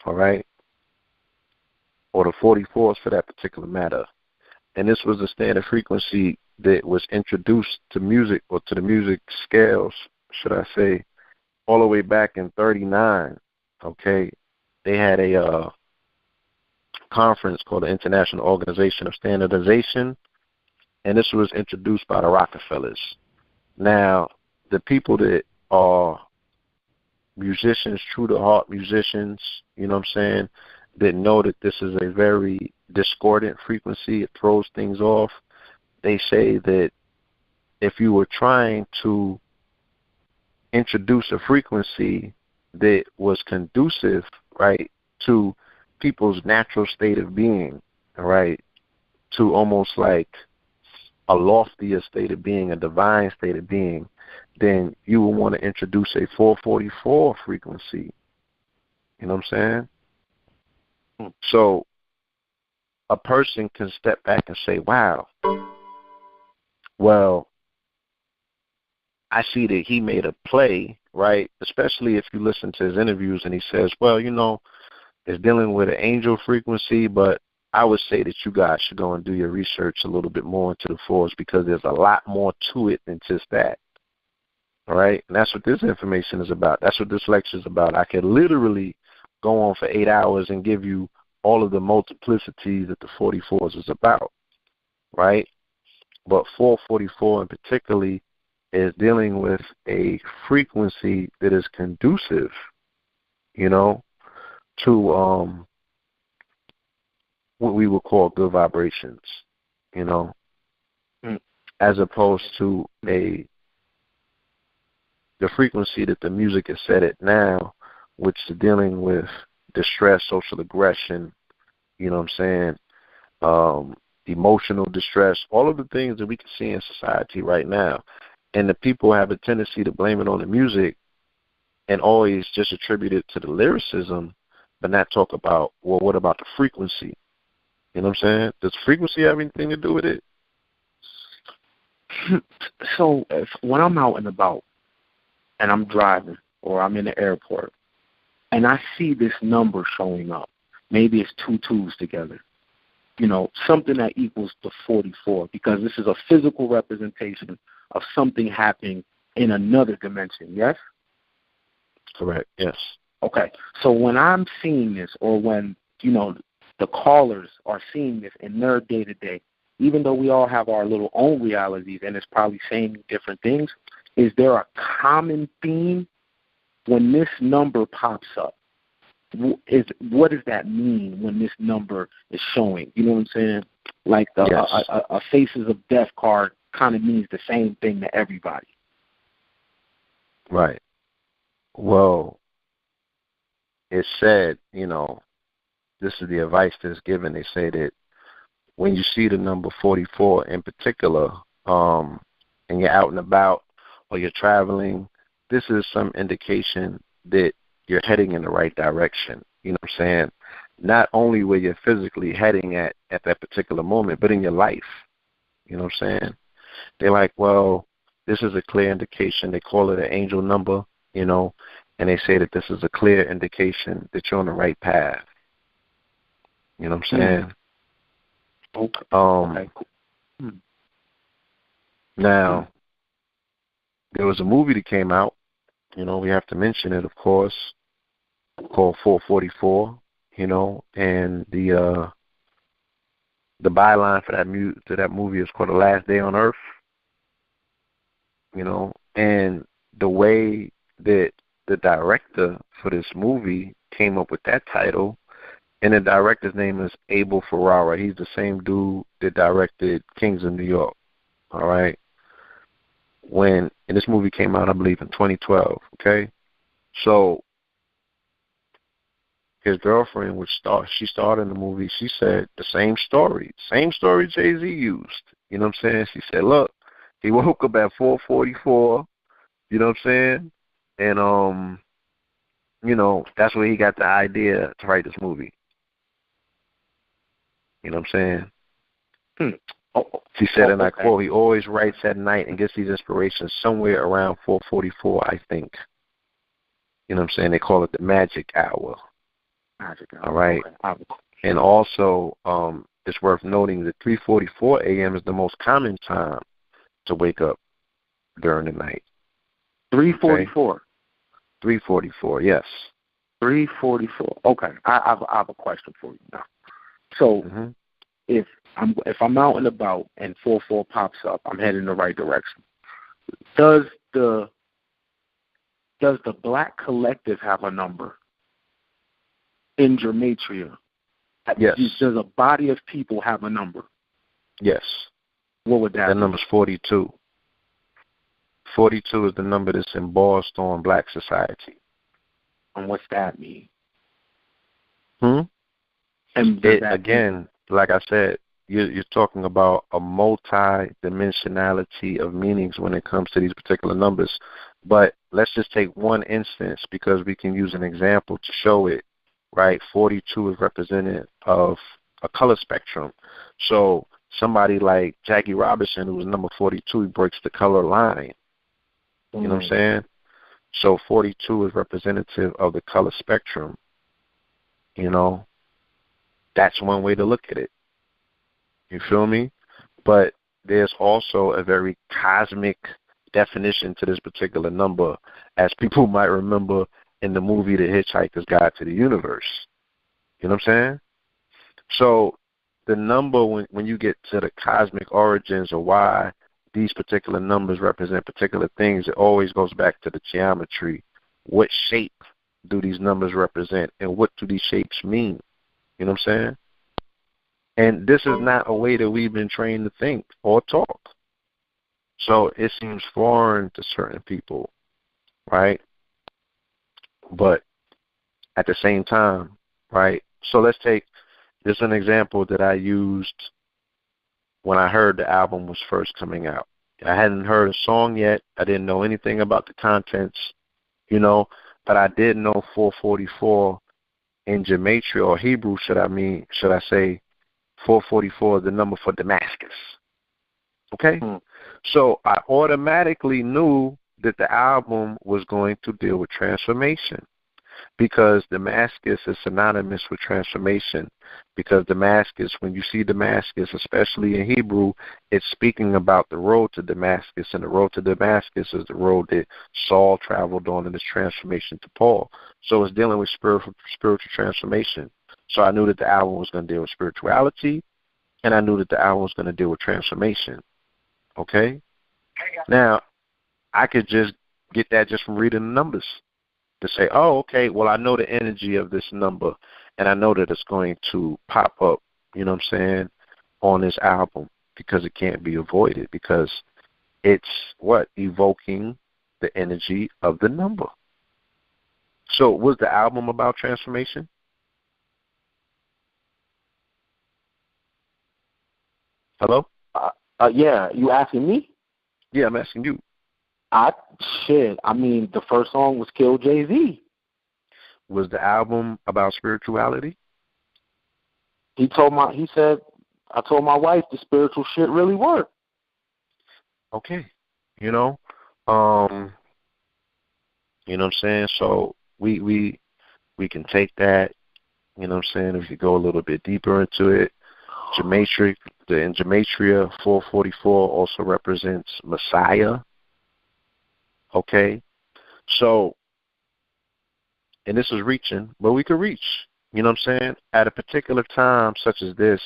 all right, or the 44s for that particular matter. And this was the standard frequency that was introduced to music, or to the music scales, should I say, all the way back in 39, okay? They had a conference called the International Organization of Standardization, and this was introduced by the Rockefellers. Now, the people that are musicians, true-to-heart musicians, you know what I'm saying, that know that this is a very discordant frequency, it throws things off, they say that if you were trying to introduce a frequency that was conducive, right, to people's natural state of being, right, to almost like a loftier state of being, a divine state of being, then you would want to introduce a 444 frequency. You know what I'm saying? So a person can step back and say, wow, well, I see that he made a play, right? Especially if you listen to his interviews and he says, well, you know, it's dealing with an angel frequency, but I would say that you guys should go and do your research a little bit more into the fours, because there's a lot more to it than just that. All right? And that's what this information is about. That's what this lecture is about. I could literally go on for 8 hours and give you all of the multiplicities that the 44s is about, right? But 444 in particularly is dealing with a frequency that is conducive, you know, to what we would call good vibrations, you know, as opposed to the frequency that the music is set at now, which is dealing with distress, social aggression, you know what I'm saying, emotional distress, all of the things that we can see in society right now. And the people have a tendency to blame it on the music and always just attribute it to the lyricism, but not talk about, well, what about the frequency? You know what I'm saying? Does frequency have anything to do with it? So when I'm out and about and I'm driving or I'm in the airport and I see this number showing up, maybe it's 2 2s together, you know, something that equals the 44, because this is a physical representation of something happening in another dimension, yes? Correct, yes. Okay, so when I'm seeing this, or when, you know, the callers are seeing this in their day-to-day, even though we all have our little own realities and it's probably saying different things, is there a common theme when this number pops up? What does that mean when this number is showing? You know what I'm saying? Like a Faces of Death card kind of means the same thing to everybody. Right. Well, it's said, you know, this is the advice that's given. They say that when you see the number 44 in particular, and you're out and about or you're traveling, this is some indication that you're heading in the right direction. You know what I'm saying? Not only where you're physically heading at that particular moment, but in your life. You know what I'm saying? They're like, well, this is a clear indication. They call it an angel number, you know, and they say that this is a clear indication that you're on the right path. You know what I'm saying? Okay. Cool. Now, there was a movie that came out, you know, we have to mention it, of course, called 444, you know, and the byline for that movie is called The Last Day on Earth, you know, and the way that the director for this movie came up with that title, and the director's name is Abel Ferrara. He's the same dude that directed Kings of New York, all right? and this movie came out, I believe, in 2012, okay? So his girlfriend she starred in the movie, she said the same story Jay-Z used. You know what I'm saying? She said, look, he woke up at 4:44, you know what I'm saying? And you know, that's where he got the idea to write this movie. You know what I'm saying? She said, and I quote, he always writes at night and gets these inspirations somewhere around 4:44, I think. You know what I'm saying? They call it the magic hour. All right. Okay. And also, it's worth noting that 3:44 a.m. is the most common time to wake up during the night. 3:44. Okay? 3:44, yes. 3:44. Okay. I have a question for you now. So if I'm out and about and 44 pops up, I'm heading in the right direction. Does the Black Collective have a number in Gematria? Yes. Does a body of people have a number? Yes. What would that be? That number's 42. 42 is the number that's embossed on Black society. And what's that mean? And again, like I said, you're talking about a multi-dimensionality of meanings when it comes to these particular numbers. But let's just take one instance because we can use an example to show it, right? 42 is representative of a color spectrum. So somebody like Jackie Robinson, who was number 42, he breaks the color line. You know what I'm saying? So 42 is representative of the color spectrum. You know, that's one way to look at it. You feel me? But there's also a very cosmic definition to this particular number, as people might remember in the movie The Hitchhiker's Guide to the Universe. You know what I'm saying? So the number, when you get to the cosmic origins of why these particular numbers represent particular things, it always goes back to the geometry. What shape do these numbers represent, and what do these shapes mean? You know what I'm saying? And this is not a way that we've been trained to think or talk. So it seems foreign to certain people, right? But at the same time, right? So let's take this an example that I used when I heard the album was first coming out. I hadn't heard a song yet. I didn't know anything about the contents, you know, but I did know 444 in Gematria, or Hebrew, should I say 444 is the number for Damascus. Okay? So I automatically knew that the album was going to deal with transformation, because Damascus is synonymous with transformation. Because Damascus, when you see Damascus, especially in Hebrew, it's speaking about the road to Damascus, and the road to Damascus is the road that Saul traveled on in his transformation to Paul. So it's dealing with spiritual transformation. So I knew that the album was going to deal with spirituality, and I knew that the album was going to deal with transformation. Okay? Now, I could just get that just from reading the numbers. To say, oh, okay, well, I know the energy of this number, and I know that it's going to pop up, you know what I'm saying, on this album, because it can't be avoided, because it's evoking the energy of the number. So was the album about transformation? Hello? Yeah, you asking me? Yeah, I'm asking you. I mean, the first song was Kill Jay-Z. Was the album about spirituality? I told my wife the spiritual shit really worked. Okay. You know what I'm saying? So we can take that, you know what I'm saying, if you go a little bit deeper into it. In Gematria, 444 also represents Messiah. Okay, so, and this is reaching, but we could reach, you know what I'm saying, at a particular time such as this,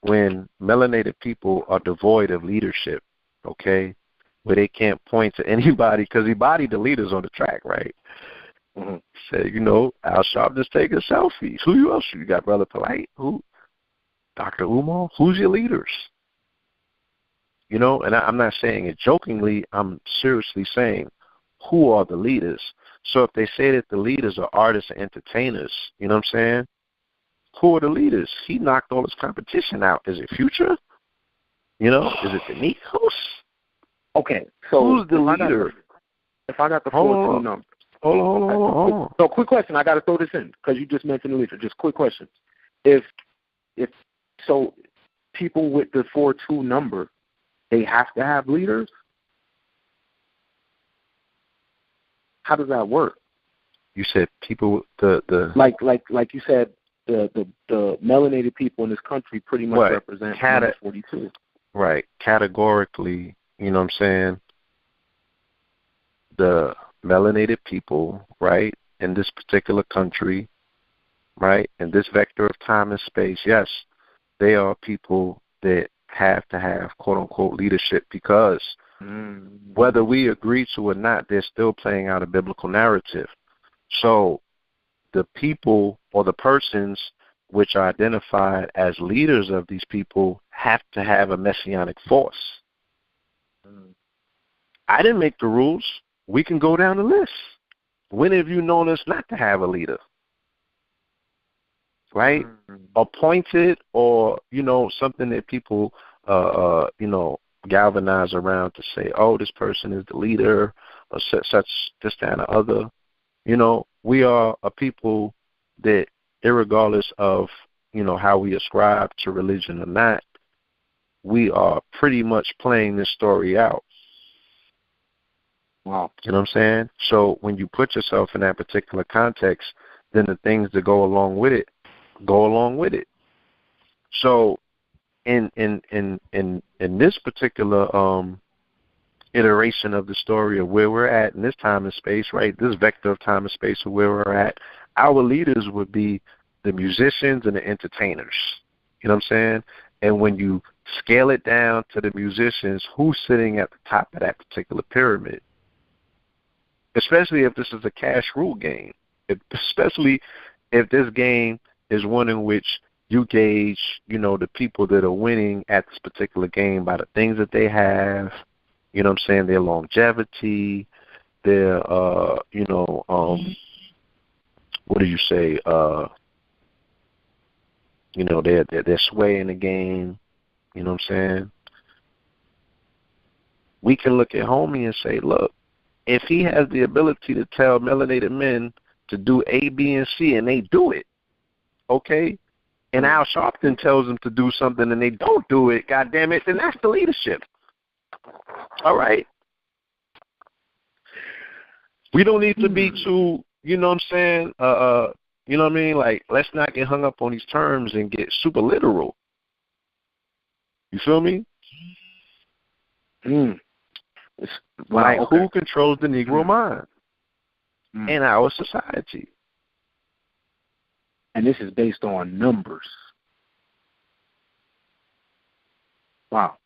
when melanated people are devoid of leadership, okay, where they can't point to anybody, because he bodied the leaders on the track, right? Say, you know, Al Sharpton's taking selfies. Who else? You got Brother Polite? Who? Dr. Umar? Who's your leaders? You know, and I'm not saying it jokingly. I'm seriously saying, who are the leaders? So if they say that the leaders are artists and entertainers, you know what I'm saying? Who are the leaders? He knocked all his competition out. Is it Future? You know, is it the Migos? Okay, so who's the leader? If I got the 4-2 number. Hold on. So quick question. I got to throw this in because you just mentioned the leader. Just quick question. If so, people with the 4-2 number, they have to have leaders? How does that work? You said people the like you said, the melanated people in this country pretty much represent 42. Right. Categorically, you know what I'm saying? The melanated people, right, in this particular country, right, in this vector of time and space, yes, they are people that have to have quote-unquote leadership because whether we agree to or not, they're still playing out a biblical narrative. So the people or the persons which are identified as leaders of these people have to have a messianic force. I didn't make the rules. We can go down the list. When have you known us not to have a leader? Right? Appointed or, you know, something that people, you know, galvanize around to say, oh, this person is the leader or such, this, that, and the other. You know, we are a people that, irregardless of, you know, how we ascribe to religion or not, we are pretty much playing this story out. Wow. You know what I'm saying? So when you put yourself in that particular context, then the things that go along with it go along with it. So in this particular iteration of the story of where we're at in this time and space, right, this vector of time and space of where we're at, our leaders would be the musicians and the entertainers. You know what I'm saying? And when you scale it down to the musicians, who's sitting at the top of that particular pyramid? Especially if this is a cash rule game. Especially if this game is one in which you gauge, you know, the people that are winning at this particular game by the things that they have, you know what I'm saying, their longevity, their, you know, what do you say, you know, their sway in the game, you know what I'm saying? We can look at homie and say, look, if he has the ability to tell melanated men to do A, B, and C, and they do it, okay, and Al Sharpton tells them to do something and they don't do it, God damn it, then that's the leadership. All right? We don't need to be too, you know what I'm saying, you know what I mean? Like, let's not get hung up on these terms and get super literal. You feel me? Like, who controls the Negro mind in our society? And this is based on numbers. Wow.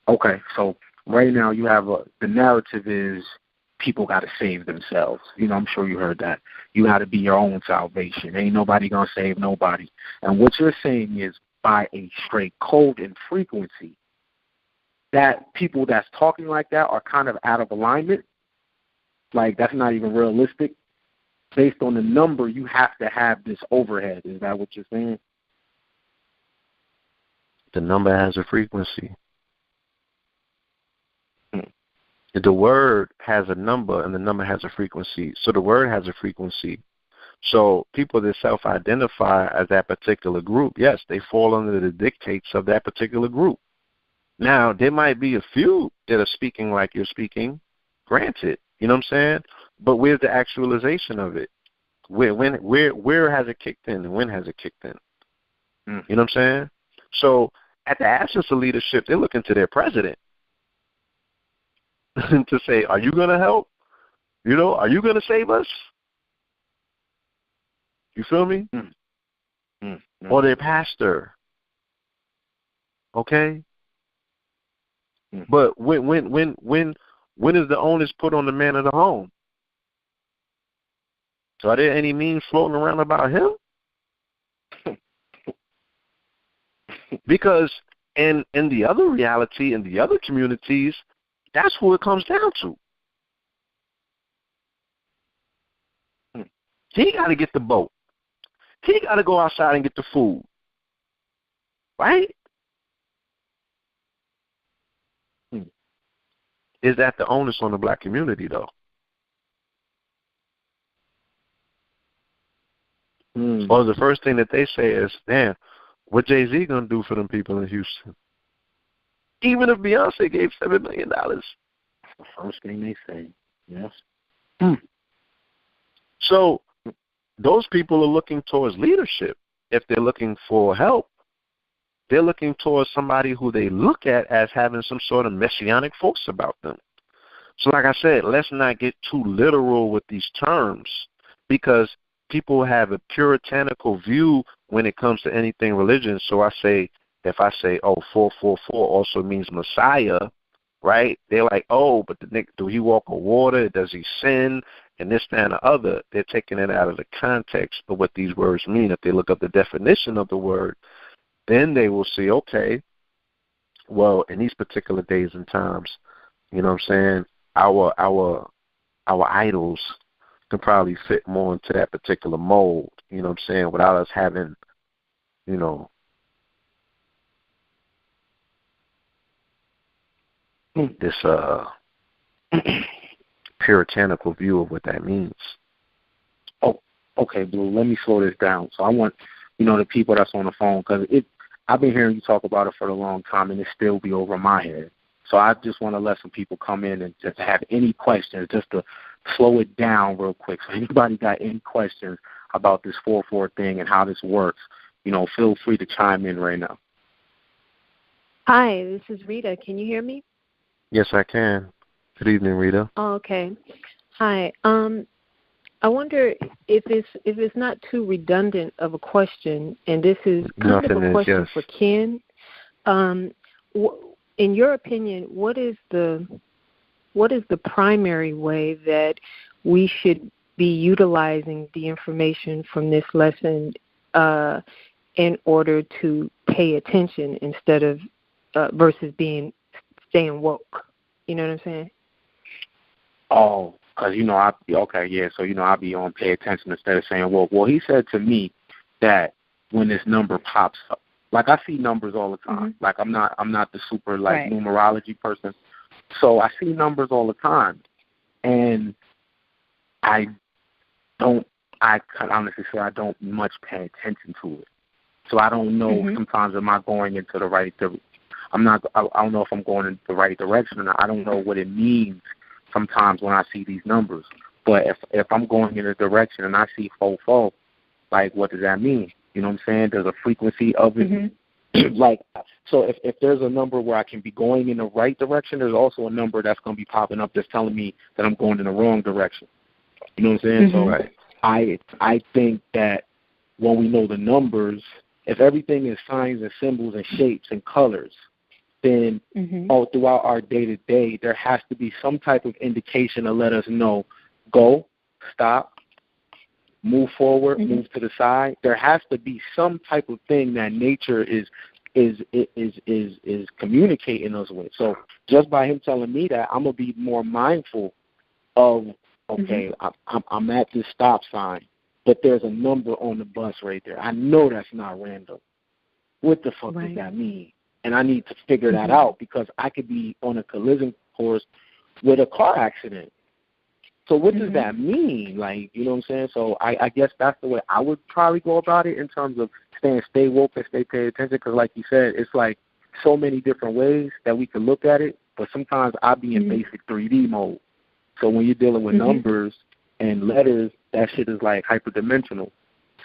Okay, so right now you have the narrative is people got to save themselves. You know, I'm sure you heard that. You got to be your own salvation. Ain't nobody going to save nobody. And what you're saying is by a straight code and frequency, that people that's talking like that are kind of out of alignment. Like, that's not even realistic. Based on the number, you have to have this overhead. Is that what you're saying? The number has a frequency. The word has a number, and the number has a frequency. So the word has a frequency. So people that self-identify as that particular group, yes, they fall under the dictates of that particular group. Now, there might be a few that are speaking like you're speaking, granted, you know what I'm saying? But where's the actualization of it? Where has it kicked in, and when has it kicked in? You know what I'm saying? So at the absence of leadership, they're looking to their president to say, are you going to help? You know, are you going to save us? You feel me? Or their pastor. Okay? But when is the onus put on the man of the home? So are there any memes floating around about him? Because And in the other reality, in the other communities, that's who it comes down to. He got to get the boat. He got to go outside and get the food. Right? Is that the onus on the black community, though? Or the first thing that they say is, damn, what Jay-Z going to do for them people in Houston? Even if Beyonce gave $7 million. That's the first thing they say, yes. So those people are looking towards leadership. If they're looking for help, they're looking towards somebody who they look at as having some sort of messianic force about them. So like I said, let's not get too literal with these terms, because people have a puritanical view when it comes to anything religion. So if I say, 444 also means Messiah, right? They're like, oh, but the nigga, do he walk on water? Does he sin? And this, that, and the other. They're taking it out of the context of what these words mean. If they look up the definition of the word, then they will see, okay, well, in these particular days and times, you know what I'm saying, our idols can probably fit more into that particular mold, you know what I'm saying, without us having, you know, this puritanical view of what that means. Oh, okay, Blue, let me slow this down. So I want, the people that's on the phone, because I've been hearing you talk about it for a long time, and it still be over my head. So I just want to let some people come in and just have any questions, just to slow it down real quick. So anybody got any questions about this 4-4 thing and how this works, feel free to chime in right now. Hi, this is Rita. Can you hear me? Yes, I can. Good evening, Rita. Oh, okay. Hi. I wonder if it's not too redundant of a question, and this is kind of a question for Ken. In your opinion, what is the primary way that we should be utilizing the information from this lesson in order to pay attention instead of versus staying woke? You know what I'm saying? Oh, because, I'll be on pay attention instead of saying woke. Well, he said to me that when this number pops up, like I see numbers all the time. Like I'm not the super numerology person. So I see numbers all the time. And I can honestly say I don't much pay attention to it. So I don't know sometimes am I going into the right I don't know if I'm going in the right direction or not. I don't know what it means sometimes when I see these numbers. But if I'm going in a direction and I see 4-4, like what does that mean? You know what I'm saying? There's a frequency of it. So if there's a number where I can be going in the right direction, there's also a number that's going to be popping up that's telling me that I'm going in the wrong direction. You know what I'm saying? So I think that when we know the numbers, if everything is signs and symbols and shapes and colors, then all throughout our day-to-day, there has to be some type of indication to let us know, go, stop, move forward, move to the side. There has to be some type of thing that nature is communicating us with. So just by him telling me that, I'm gonna be more mindful of I'm at this stop sign, but there's a number on the bus right there. I know that's not random. What the fuck does that mean? And I need to figure that out, because I could be on a collision course with a car accident. So what does that mean? Like, you know what I'm saying? So I guess that's the way I would probably go about it in terms of stay woke and stay pay attention, because like you said, it's like so many different ways that we can look at it, but sometimes I be in basic 3D mode. So when you're dealing with numbers and letters, that shit is like hyperdimensional.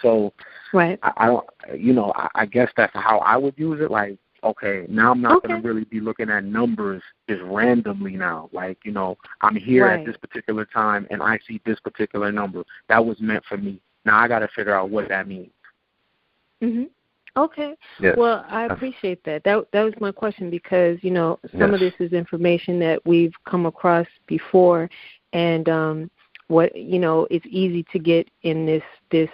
So I guess that's how I would use it. Like, okay, now I'm not going to really be looking at numbers just randomly now. Like, I'm here at this particular time and I see this particular number. That was meant for me. Now I got to figure out what that means. Okay. Yes. Well, I appreciate that. That was my question, because, some of this is information that we've come across before, and it's easy to get in this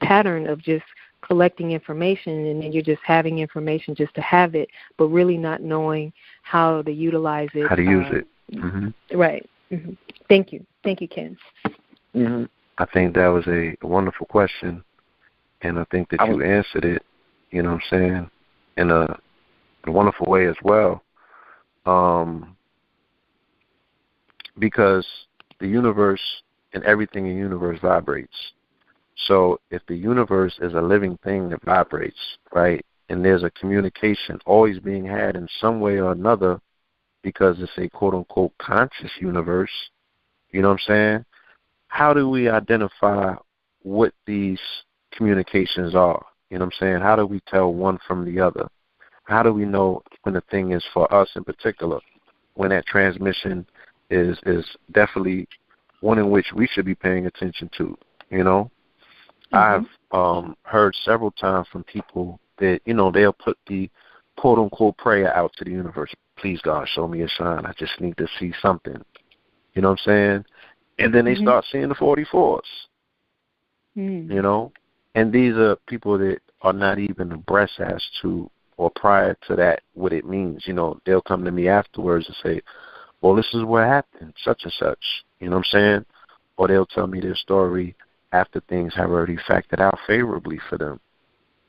pattern of just collecting information, and then you're just having information just to have it, but really not knowing how to utilize it. How to use it. Mm-hmm. Right. Mm-hmm. Thank you, Ken. Mm-hmm. I think that was a wonderful question, and I think that you answered it, you know what I'm saying, in a wonderful way as well. Because the universe and everything in the universe vibrates. So if the universe is a living thing that vibrates, right, and there's a communication always being had in some way or another because it's a quote-unquote conscious universe, you know what I'm saying, how do we identify what these communications are? You know what I'm saying? How do we tell one from the other? How do we know when the thing is for us in particular, when that transmission is definitely one in which we should be paying attention to, you know? Mm-hmm. I've heard several times from people that, you know, they'll put the quote-unquote prayer out to the universe. Please, God, show me a sign. I just need to see something. You know what I'm saying? And then they start seeing the 44s, you know? And these are people that are not even abreast as to or prior to that what it means. You know, they'll come to me afterwards and say, well, this is what happened, such and such. You know what I'm saying? Or they'll tell me their story after things have already factored out favorably for them.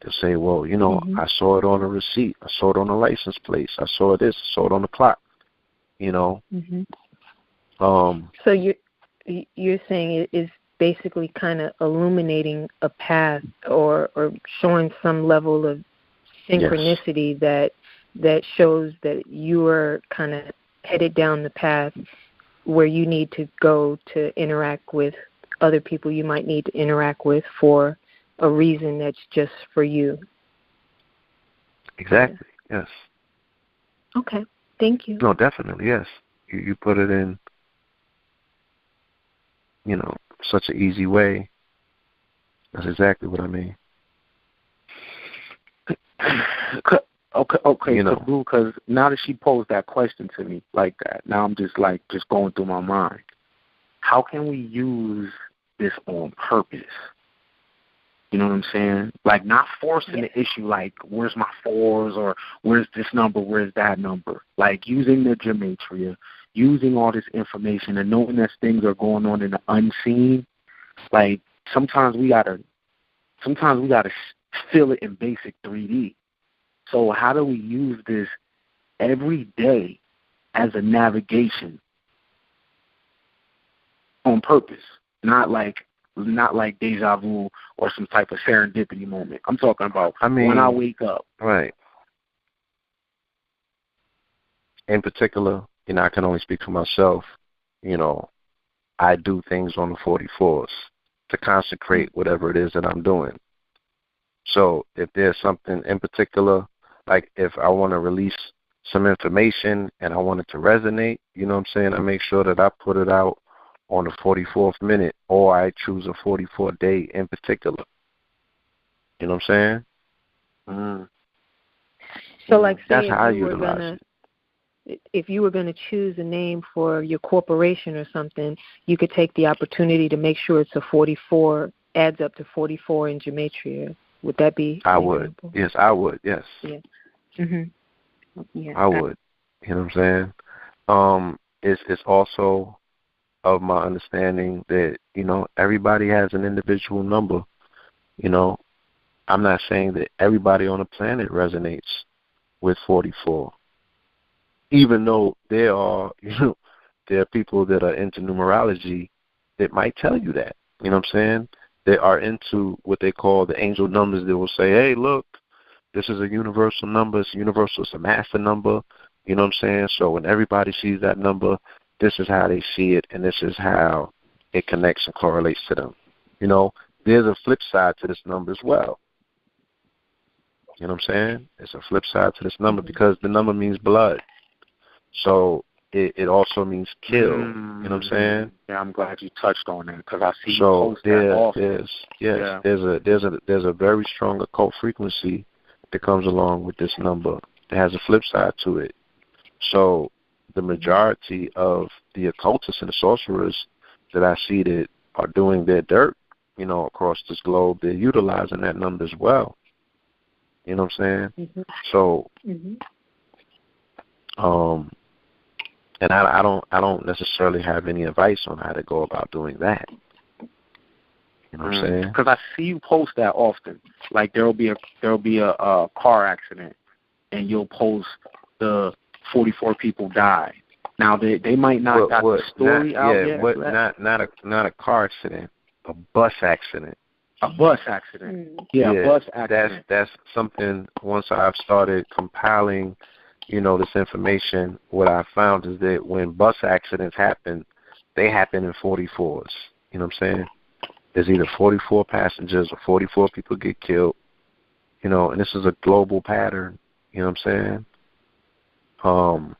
They'll say, well, you know, I saw it on a receipt. I saw it on a license plate. I saw this. I saw it on the clock. You know? So you're saying it is basically kind of illuminating a path or showing some level of synchronicity that shows that you are kind of headed down the path where you need to go to interact with other people you might need to interact with for a reason that's just for you. Exactly, yes. Okay, thank you. No, definitely, yes. You put it in, you know, such an easy way. That's exactly what I mean. Okay, you know, because now that she posed that question to me like that, now I'm just going through my mind. How can we use this on purpose? You know what I'm saying? Like, not forcing the issue, like, where's my 4s or where's this number, where's that number? Like, using the gematria, using all this information and knowing that things are going on in the unseen. Like, sometimes we gotta feel it in basic 3D. So how do we use this every day as a navigation on purpose? Not like deja vu or some type of serendipity moment. I'm talking about when I wake up. Right. In particular, you know, I can only speak for myself. You know, I do things on the 44s to consecrate whatever it is that I'm doing. So if there's something in particular, like if I want to release some information and I want it to resonate, you know what I'm saying, I make sure that I put it out on the 44th minute, or I choose a 44 day in particular. You know what I'm saying? So, like, say that's how I utilize it. If you were going to choose a name for your corporation or something, you could take the opportunity to make sure it's a 44, adds up to 44 in gematria. Would that be? I would. Example? Yes, I would. Yes. Yeah. Yeah. I would. You know what I'm saying? It's also of my understanding that, you know, everybody has an individual number. You know, I'm not saying that everybody on the planet resonates with 44. Even though there are people that are into numerology that might tell you that. You know what I'm saying? They are into what they call the angel numbers. They will say, hey, look, this is a universal number. It's universal. It's a master number. You know what I'm saying? So when everybody sees that number, this is how they see it, and this is how it connects and correlates to them. You know, there's a flip side to this number as well. You know what I'm saying? It's a flip side to this number because the number means blood. So it also means kill. You know what I'm saying? Yeah, I'm glad you touched on that because I see you post that often. There's a very strong occult frequency that comes along with this number. It has a flip side to it. So the majority of the occultists and the sorcerers that I see that are doing their dirt across this globe, they're utilizing that number as well. You know what I'm saying? Mm-hmm. So, Mm-hmm. And I don't necessarily have any advice on how to go about doing that. You know what I'm saying? Because I see you post that often. Like there'll be a car accident, and you'll post the 44 people died. Now they might not got the story out yet. Not a car accident, a bus accident. A bus accident. Mm. Yeah, a bus accident. That's something. Once I've started compiling, this information, what I found is that when bus accidents happen, they happen in 44s. You know what I'm saying? There's either 44 passengers or 44 people get killed. And this is a global pattern. You know what I'm saying?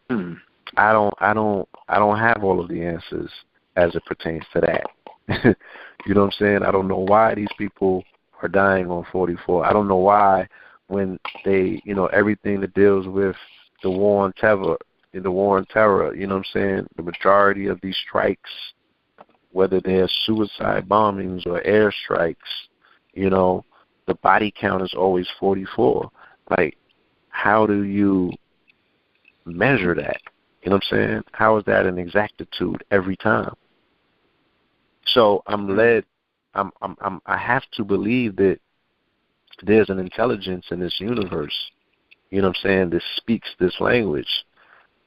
I don't have all of the answers as it pertains to that. You know what I'm saying? I don't know why these people are dying on 44. I don't know why when they, everything that deals with the war on terror, you know what I'm saying? The majority of these strikes, whether they're suicide bombings or airstrikes, the body count is always 44. Like, how do you measure that? You know what I'm saying? How is that an exactitude every time? So I have to believe that there's an intelligence in this universe, you know what I'm saying, that speaks this language.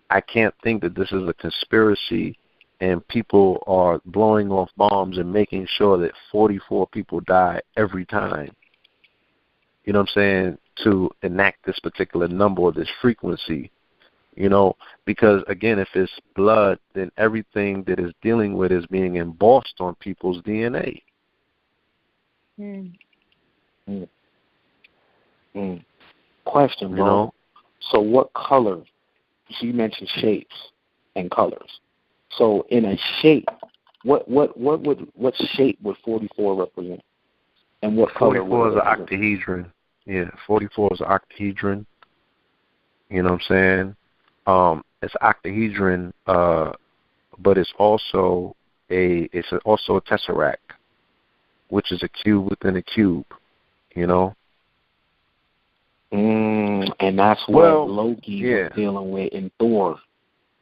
I can't think that this is a conspiracy and people are blowing off bombs and making sure that 44 people die every time, you know what I'm saying, to enact this particular number or this frequency. Because, again, if it's blood, then everything that is dealing with is being embossed on people's DNA. Question, bro. So what color? You mentioned shapes and colors. So in a shape, what shape would 44 represent? And what color would 44 is an octahedron. Yeah, 44 is an octahedron. You know what I'm saying? It's octahedron, but it's also a tesseract, which is a cube within a cube. And that's what Loki was dealing with in Thor.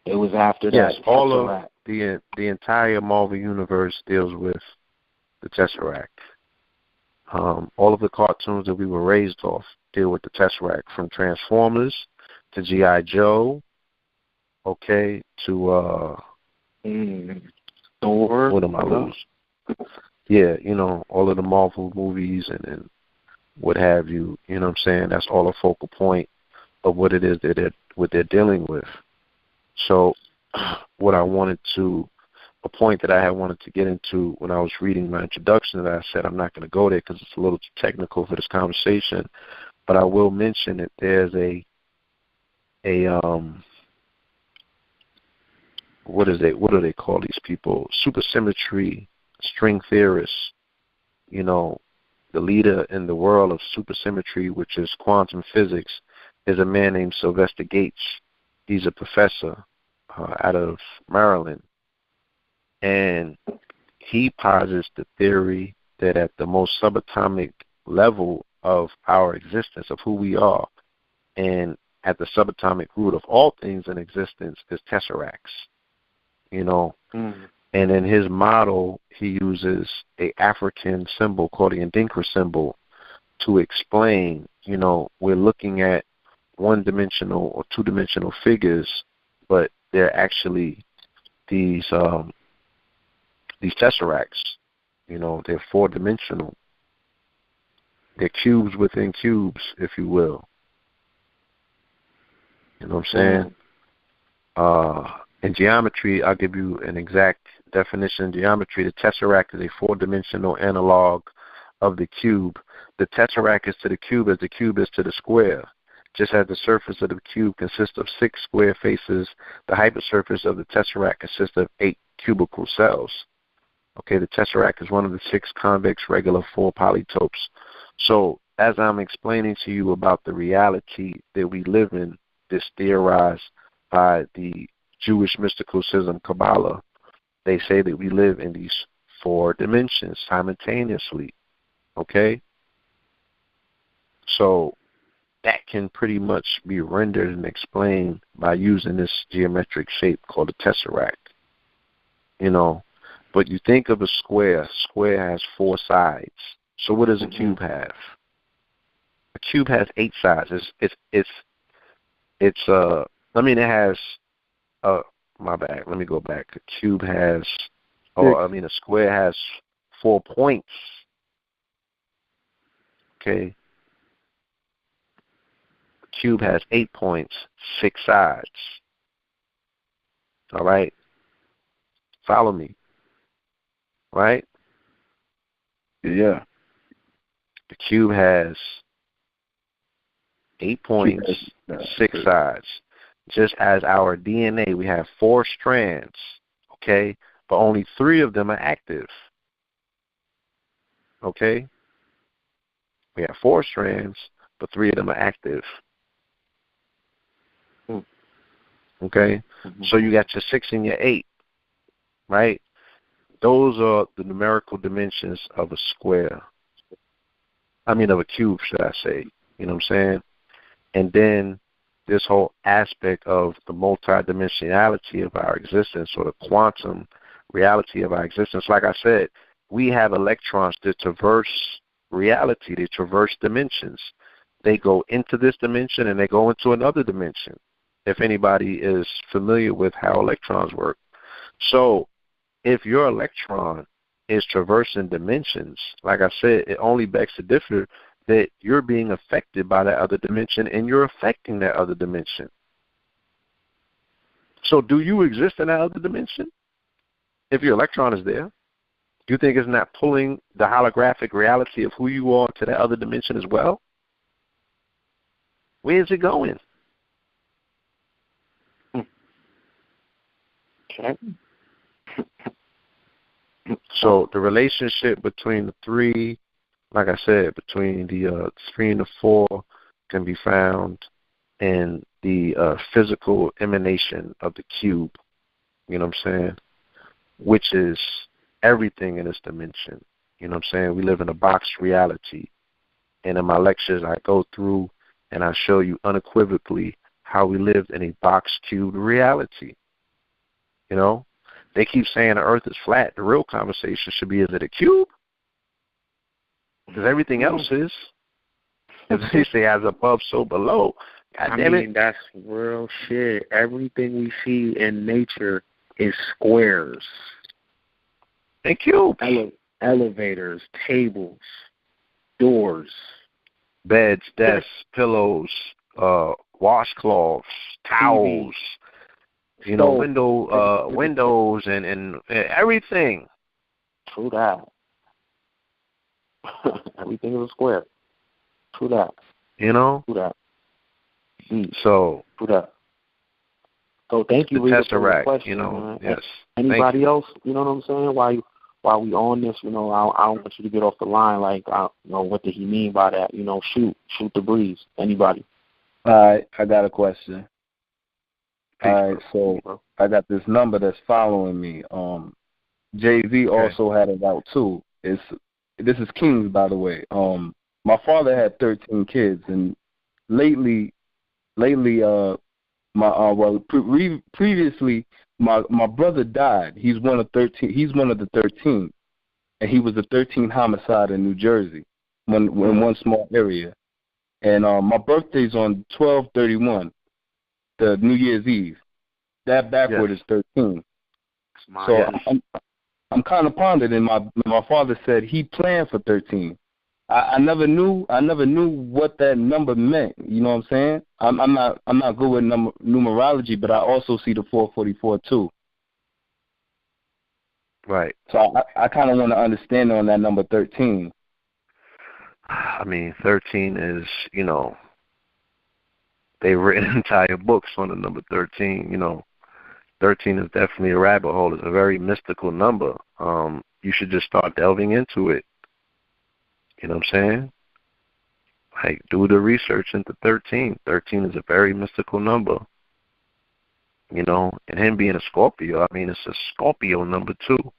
It was after that. Yes, all of the entire Marvel universe deals with the Tesseract. All of the cartoons that we were raised off deal with the Tesseract, from Transformers to G.I. Joe, to Thor. What am I losing? Yeah, all of the Marvel movies and what have you. You know what I'm saying? That's all a focal point of what it is that they're dealing with. So, a point that I had wanted to get into when I was reading my introduction, that I said I'm not going to go there because it's a little too technical for this conversation, but I will mention that there's what do they call these people? Supersymmetry string theorists. The leader in the world of supersymmetry, which is quantum physics, is a man named Sylvester Gates. He's a professor out of Maryland. And he posits the theory that at the most subatomic level of our existence, of who we are, and at the subatomic root of all things in existence, is tesseracts. And in his model, he uses a African symbol called the Adinkra symbol to explain, we're looking at one-dimensional or two-dimensional figures, but they're actually these tesseracts. They're four-dimensional. They're cubes within cubes, if you will. You know what I'm saying? In geometry, I'll give you an exact definition. In geometry, the tesseract is a four-dimensional analog of the cube. The tesseract is to the cube as the cube is to the square. Just as the surface of the cube consists of 6 square faces, the hypersurface of the tesseract consists of 8 cubical cells. The tesseract is one of the 6 convex regular 4 polytopes. So as I'm explaining to you about the reality that we live in, this theorized by the Jewish mystical system Kabbalah, they say that we live in these 4 dimensions simultaneously. Okay? So that can pretty much be rendered and explained by using this geometric shape called a tesseract. You know, but you think of a square. Square has 4 sides. So what does a cube have? A cube has 8 sides. It has my bad. Let me go back. A cube has a square has 4 points. Okay. A cube has 8 points, 6 sides. All right. Follow me. Right? Yeah. The cube has 8 points, 6 sides. Just as our DNA, we have 4 strands, okay? But only 3 of them are active. Okay? We have 4 strands, but 3 of them are active. Okay? So you got your 6 and your 8, right? Those are the numerical dimensions of a square. Of a cube, should I say. You know what I'm saying? And then this whole aspect of the multidimensionality of our existence, or the quantum reality of our existence. Like I said, we have electrons that traverse reality. They traverse dimensions. They go into this dimension and they go into another dimension, if anybody is familiar with how electrons work. So if your electron is traversing dimensions, like I said, it only begs to differ that you're being affected by that other dimension and you're affecting that other dimension. So do you exist in that other dimension? If your electron is there, do you think it's not pulling the holographic reality of who you are to that other dimension as well? Where is it going? Okay. So the relationship between the 3, like I said, between the 3 and the 4 can be found in the physical emanation of the cube, you know what I'm saying, which is everything in this dimension. You know what I'm saying? We live in a boxed reality. And in my lectures, I go through and I show you unequivocally how we lived in a box-cubed reality. You know? They keep saying the earth is flat. The real conversation should be, is it a cube? Because everything else is. As they say, as above, so below. God damn it. That's real shit. Everything we see in nature is squares. And cubes. Elevators, tables, doors. Beds, desks, pillows, washcloths, towels, windows and everything. True that. Everything is a square. True that. You know? True that. So, true that. So thank you, Rita, for the question. You know, man. yes. Anybody else, you know what I'm saying? While we on this, you know, I don't want you to get off the line like, what did he mean by that? You know, shoot the breeze. Anybody? All right, I got a question. All right, so I got this number that's following me. JV also had it out too. This is Kings, by the way. My father had 13 kids, and lately, previously, my brother died. He's one of 13. He's one of the 13, and he was the 13th homicide in New Jersey, in one small area. And my birthday's on 12/31, the New Year's Eve. That backward is 13. So I'm kind of pondered, and my father said he planned for 13. I never knew what that number meant. You know what I'm saying? I'm not good with numerology, but I also see the 444 too. Right. So I kind of want to understand on that number 13. I mean, 13 is, you know, they've written entire books on the number 13. You know, 13 is definitely a rabbit hole. It's a very mystical number. You should just start delving into it. You know what I'm saying? Like, do the research into 13. 13 is a very mystical number. You know, and him being a Scorpio, I mean, it's a Scorpio number too.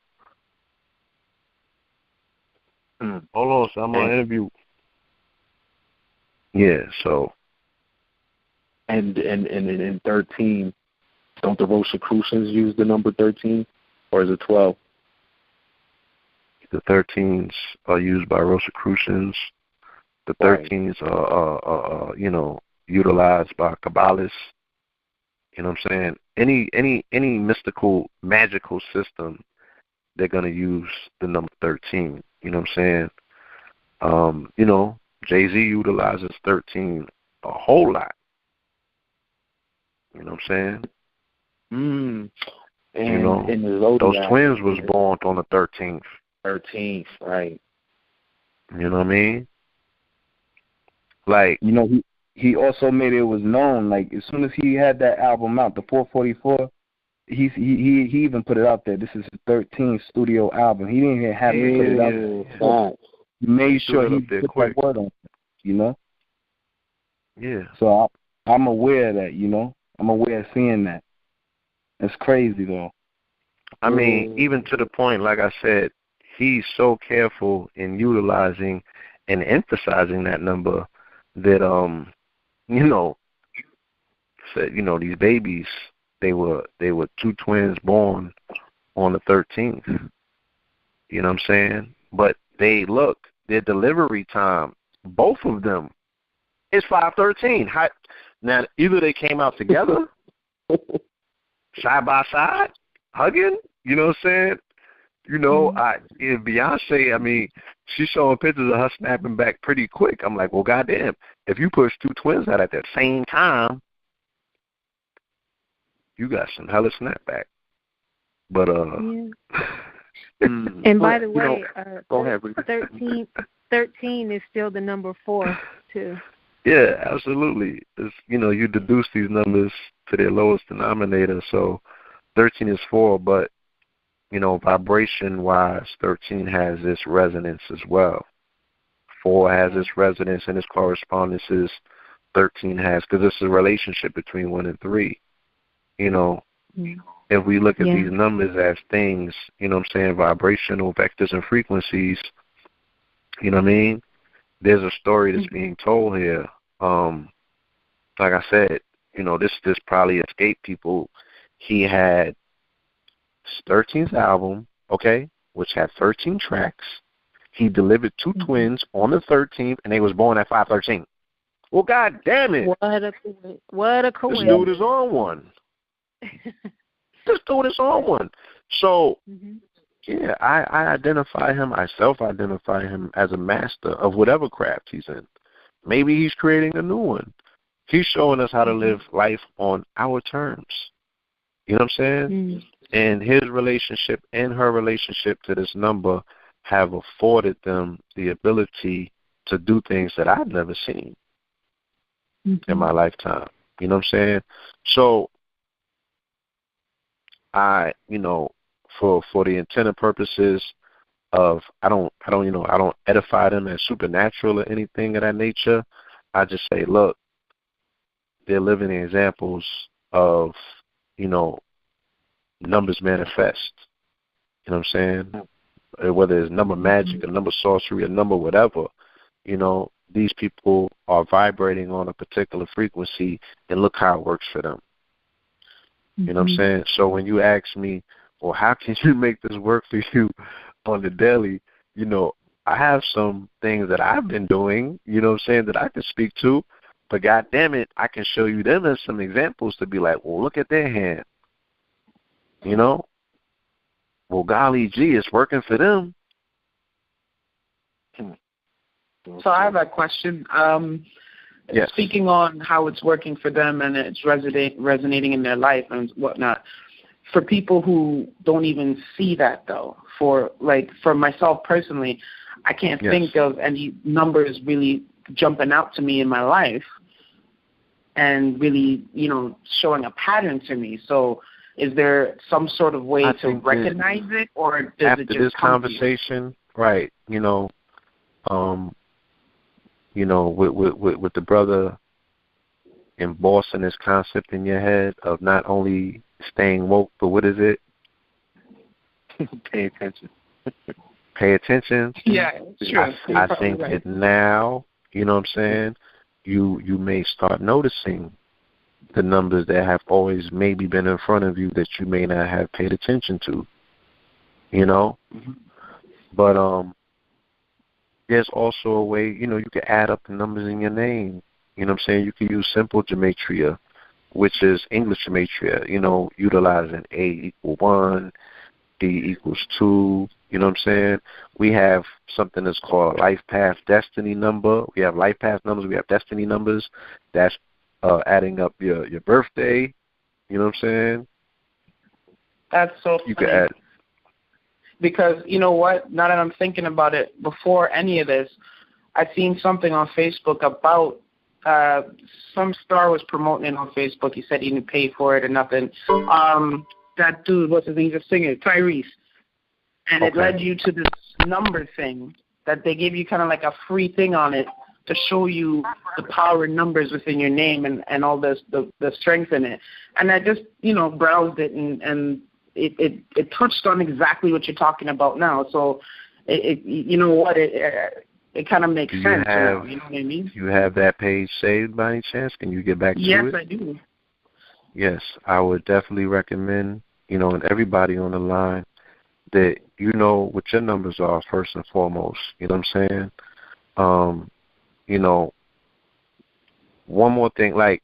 Hold on, so I'm on interview. Yeah, so. And in 13, don't the Rosicrucians use the number 13, or is it 12? The 13s are used by Rosicrucians. The 13s are utilized by Kabbalists. You know what I'm saying? Any mystical, magical system, they're gonna use the number 13. You know what I'm saying? Jay-Z utilizes 13 a whole lot. You know what I'm saying? And those twins was born on the 13th. 13th, right? You know what I mean? Like, he also made it was known, like, as soon as he had that album out, the 444, he even put it out there. This is his 13th studio album. He didn't even have to put it out there. He made sure he put that word on it, Yeah. So I'm aware of that, I'm aware of seeing that. It's crazy, though. I mean, even to the point, like I said, he's so careful in utilizing and emphasizing that number that, these babies, they were two twins born on the 13th. You know what I'm saying? But their delivery time, both of them, is 5:13. Now, either they came out together, side by side, hugging, you know what I'm saying? In Beyonce, I mean, she's showing pictures of her snapping back pretty quick. I'm like, well, goddamn, if you push two twins out at the same time, you got some hella snapback. But, and by the way, go ahead, 13 is still the number 4, too. Yeah, absolutely. It's, you deduce these numbers to their lowest denominator, so 13 is 4, but, vibration-wise, 13 has this resonance as well. 4 has its resonance and its correspondences. 13 has, because it's a relationship between 1 and 3. If we look at these numbers as things, vibrational vectors and frequencies, you know what I mean? There's a story that's being told here. Like I said, this probably escaped people. He had his 13th album, okay, which had 13 tracks. He delivered two twins on the 13th, and they was born at 5:13. Well, God damn it! What a coincidence! This dude is on one. This dude is on one. So, yeah, I identify him. I self-identify him as a master of whatever craft he's in. Maybe he's creating a new one. He's showing us how to live life on our terms. You know what I'm saying? And his relationship and her relationship to this number have afforded them the ability to do things that I've never seen in my lifetime. You know what I'm saying? So I, for the intended purposes of I don't edify them as supernatural or anything of that nature. I just say, look, they're living examples of, numbers manifest. You know what I'm saying? Whether it's number magic, a number sorcery, a number whatever, these people are vibrating on a particular frequency, and look how it works for them. You know what I'm saying? So when you ask me, well, how can you make this work for you on the daily, I have some things that I've been doing, that I can speak to, but God damn it, I can show you them as some examples to be like, well, look at their hand. Well, golly gee, it's working for them. So I have a question. Yes. Speaking on how it's working for them and it's resonating in their life and whatnot, for people who don't even see that, though, for myself personally, I can't think of any numbers really jumping out to me in my life and really, showing a pattern to me. So is there some sort of way to recognize it, or does after it just this come conversation, right, with the brother embossing this concept in your head of not only staying woke, but what is it? Pay attention. pay attention. Yeah, sure. I think that now, you know what I'm saying, you may start noticing the numbers that have always maybe been in front of you that you may not have paid attention to, you know. Mm-hmm. But there's also a way, you know, you can add up the numbers in your name. You know what I'm saying? You can use simple gematria, which is English gematria, you know, utilizing A = 1, D = 2, you know what I'm saying? We have something that's called a life path destiny number. We have life path numbers, we have destiny numbers. That's adding up your birthday, you know what I'm saying? That's so you funny. Can add. Because, you know what, now that I'm thinking about it, before any of this, I'd seen something on Facebook about some star was promoting it on Facebook. He said he didn't pay for it or nothing. That dude, what's his name? He's a singer, Tyrese. And It led you to this number thing that they gave you kind of like a free thing on it to show you the power in numbers within your name and all this, the strength in it. And I just, you know, browsed it and it touched on exactly what you're talking about now. So, you know what, it kind of makes sense. You know what I mean? You have that page saved by any chance? Can you get back to it? Yes, I do. Yes, I would definitely recommend, you know, and everybody on the line that you know what your numbers are first and foremost. You know what I'm saying? You know, one more thing, like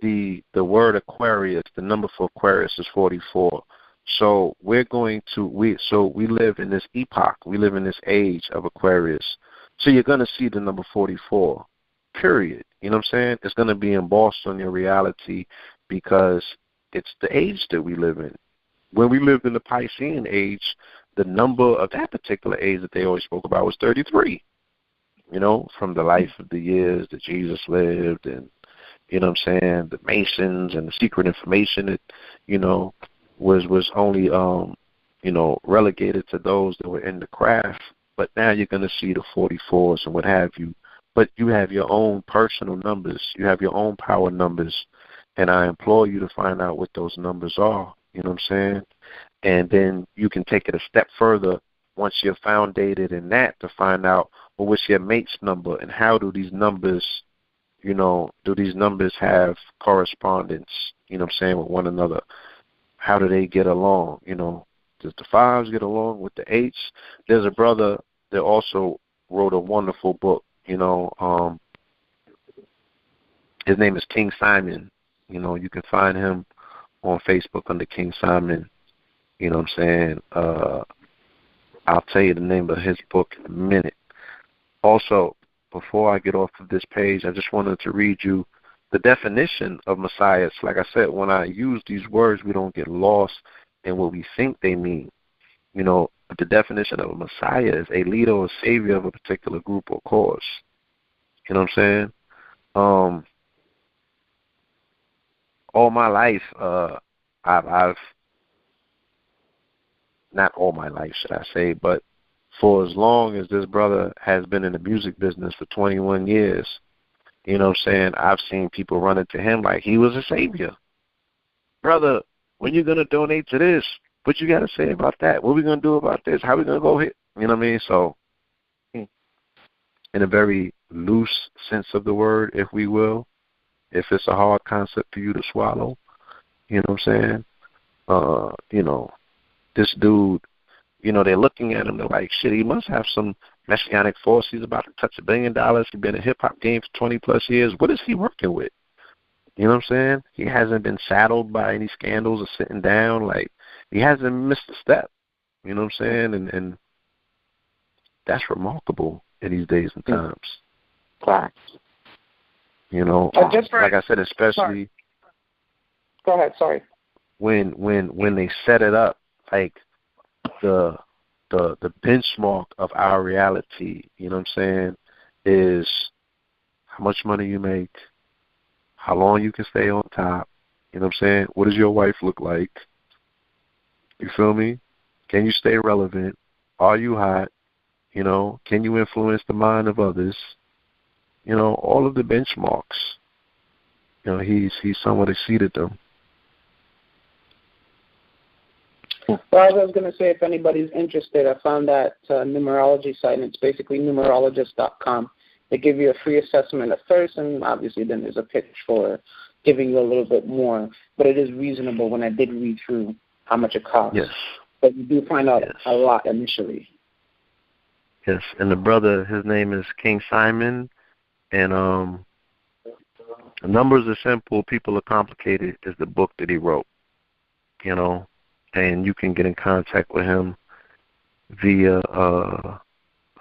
the word Aquarius, the number for Aquarius is 44. So we live in this epoch, we live in this age of Aquarius. So you're going to see the number 44, period. You know what I'm saying? It's going to be embossed on your reality because it's the age that we live in. When we lived in the Piscean age, the number of that particular age that they always spoke about was 33. You know, from the life of the years that Jesus lived and, you know what I'm saying, the Masons and the secret information that, you know, was only, you know, relegated to those that were in the craft. But now you're going to see the 44s and what have you. But you have your own personal numbers. You have your own power numbers. And I implore you to find out what those numbers are. You know what I'm saying? And then you can take it a step further once you're foundated in that to find out, well, what's your mate's number and how do these numbers, you know, do these numbers have correspondence, you know what I'm saying, with one another? How do they get along? You know, does the 5s get along with the 8s? There's a brother that also wrote a wonderful book, you know, his name is King Simon. You know, you can find him on Facebook under King Simon. You know what I'm saying? I'll tell you the name of his book in a minute. Also, before I get off of this page, I just wanted to read you the definition of Messiah. Like I said, when I use these words, we don't get lost in what we think they mean. You know, the definition of a Messiah is a leader or savior of a particular group or cause. You know what I'm saying? All my life, I've not all my life, should I say, but for as long as this brother has been in the music business for 21 years, you know what I'm saying, I've seen people run into him like he was a savior. Brother, when you going to donate to this? What you got to say about that? What we going to do about this? How we going to go here? You know what I mean? So, in a very loose sense of the word, if we will, if it's a hard concept for you to swallow, you know what I'm saying? You know, this dude, you know, they're looking at him, they're like, shit, he must have some messianic force. He's about to touch $1 billion. He's been in the hip-hop game for 20-plus years. What is he working with? You know what I'm saying? He hasn't been saddled by any scandals or sitting down. Like, he hasn't missed a step. You know what I'm saying? And that's remarkable in these days and times. Facts. You know, like I said, especially. Sorry. Go ahead. Sorry. When they set it up, like the benchmark of our reality, you know what I'm saying, is how much money you make, how long you can stay on top, you know what I'm saying? What does your wife look like? You feel me? Can you stay relevant? Are you hot? You know, can you influence the mind of others? You know, all of the benchmarks. You know, he's somewhat exceeded them. Well, as I was going to say, if anybody's interested, I found that numerology site, and it's basically numerologist.com. They give you a free assessment at first, and obviously then there's a pitch for giving you a little bit more. But it is reasonable when I did read through how much it costs. Yes. But you do find out a lot initially. Yes, and the brother, his name is King Simon, and the numbers are simple, people are complicated is the book that he wrote, you know, and you can get in contact with him via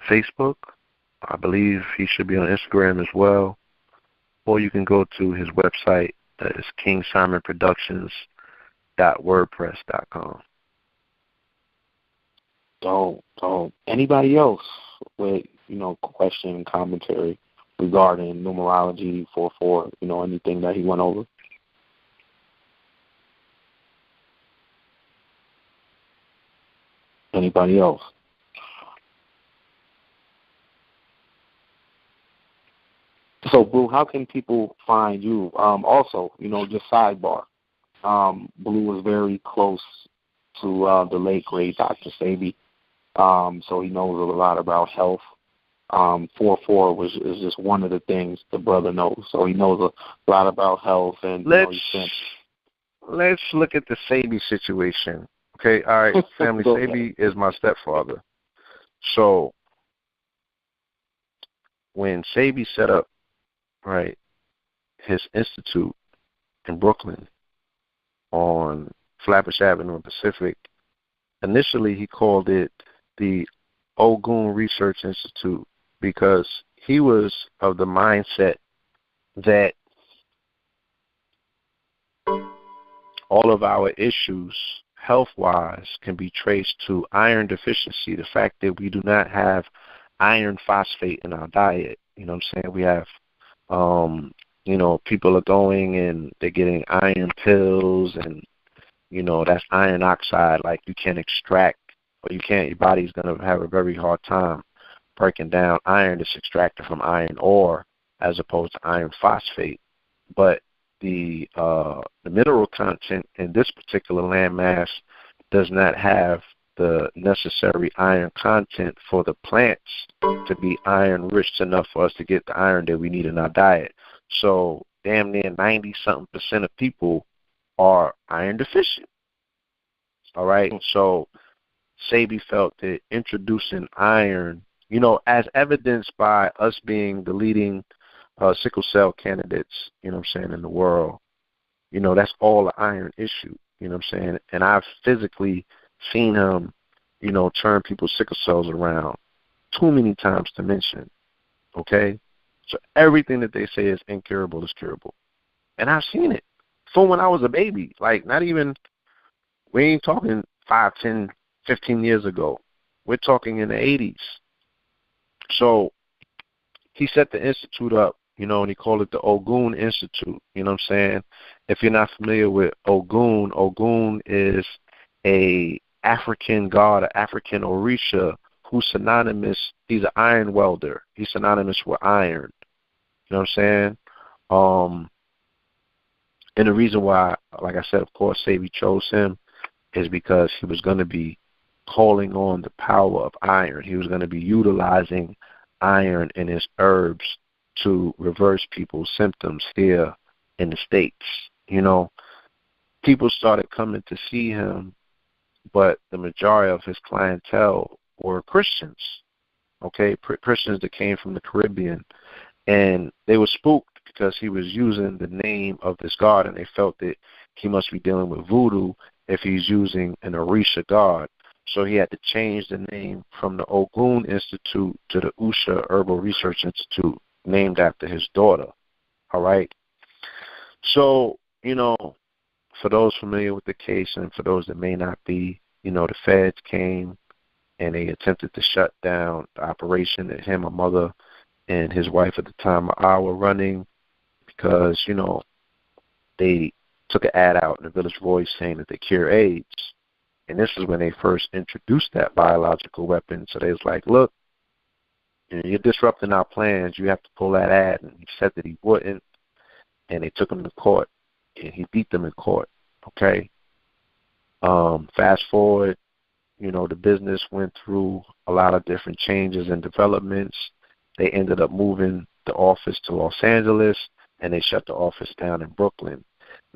Facebook. I believe he should be on Instagram as well, or you can go to his website, that is KingSimonProductions.wordpress.com. Don't. Anybody else with, question, commentary regarding numerology 44, anything that he went over? Anybody else? So, Blue, how can people find you? Also, just sidebar. Blue was very close to the late, great Dr. Sebi. So he knows a lot about health. 4-4 is just one of the things the brother knows. So he knows a lot about health. And let's look at the Sebi situation. Okay, all right, family. Sebi is my stepfather. So when Sebi set up, right, his institute in Brooklyn on Flatbush Avenue in Pacific, initially he called it the Ogun Research Institute because he was of the mindset that all of our issues health-wise can be traced to iron deficiency, the fact that we do not have iron phosphate in our diet. You know what I'm saying? We have, people are going and they're getting iron pills and, that's iron oxide, like you can't extract, or your body's going to have a very hard time breaking down iron that's extracted from iron ore as opposed to iron phosphate. But the mineral content in this particular landmass does not have the necessary iron content for the plants to be iron rich enough for us to get the iron that we need in our diet. So damn near 90-something% of people are iron deficient. All right? So Sebi felt that introducing iron, as evidenced by us being the leading sickle cell candidates, in the world, that's all an iron issue, and I've physically seen him, turn people's sickle cells around too many times to mention, okay? So everything that they say is incurable is curable. And I've seen it from when I was a baby, like we ain't talking 5, 10, 15 years ago. We're talking in the 80s. So he set the institute up, and he called it the Ogun Institute. You know what I'm saying? If you're not familiar with Ogun, Ogun is a African god, an African Orisha, who's synonymous. He's an iron welder. He's synonymous with iron. You know what I'm saying? And the reason why, like I said, of course, Sebi chose him is because he was going to be calling on the power of iron. He was going to be utilizing iron in his herbs to reverse people's symptoms here in the States. People started coming to see him, but the majority of his clientele were Christians, okay, Christians that came from the Caribbean, and they were spooked because he was using the name of this god, and they felt that he must be dealing with voodoo if he's using an Orisha god. So he had to change the name from the Ogun Institute to the Usha Herbal Research Institute, named after his daughter. All right? So, for those familiar with the case and for those that may not be, the feds came and they attempted to shut down the operation that him, my mother, and his wife at the time were running because, they took an ad out in the Village Voice saying that they cure AIDS. And this is when they first introduced that biological weapon. So they was like, look, you're disrupting our plans. You have to pull that ad. And he said that he wouldn't. And they took him to court. And he beat them in court. Okay? Fast forward, the business went through a lot of different changes and developments. They ended up moving the office to Los Angeles, and they shut the office down in Brooklyn.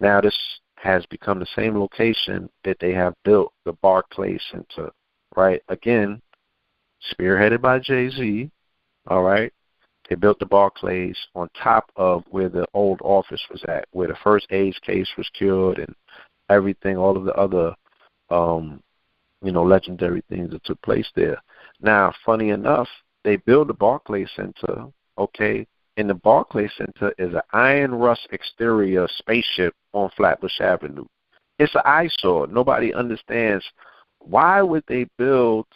Now this has become the same location that they have built the Barclays Center, right? Again, spearheaded by Jay-Z, all right? They built the Barclays on top of where the old office was at, where the first AIDS case was cured and everything, all of the other, legendary things that took place there. Now, funny enough, they built the Barclays Center, okay, and the Barclays Center is an iron rust exterior spaceship on Flatbush Avenue. It's an eyesore. Nobody understands why would they build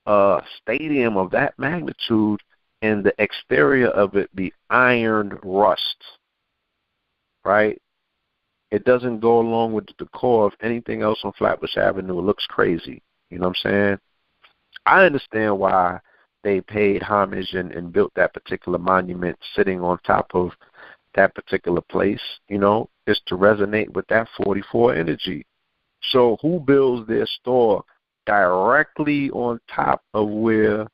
a stadium of that magnitude and the exterior of it be iron rust, right? It doesn't go along with the decor of anything else on Flatbush Avenue. It looks crazy. You know what I'm saying? I understand why they paid homage and built that particular monument sitting on top of that particular place, is to resonate with that 44 energy. So who builds their store directly on top of where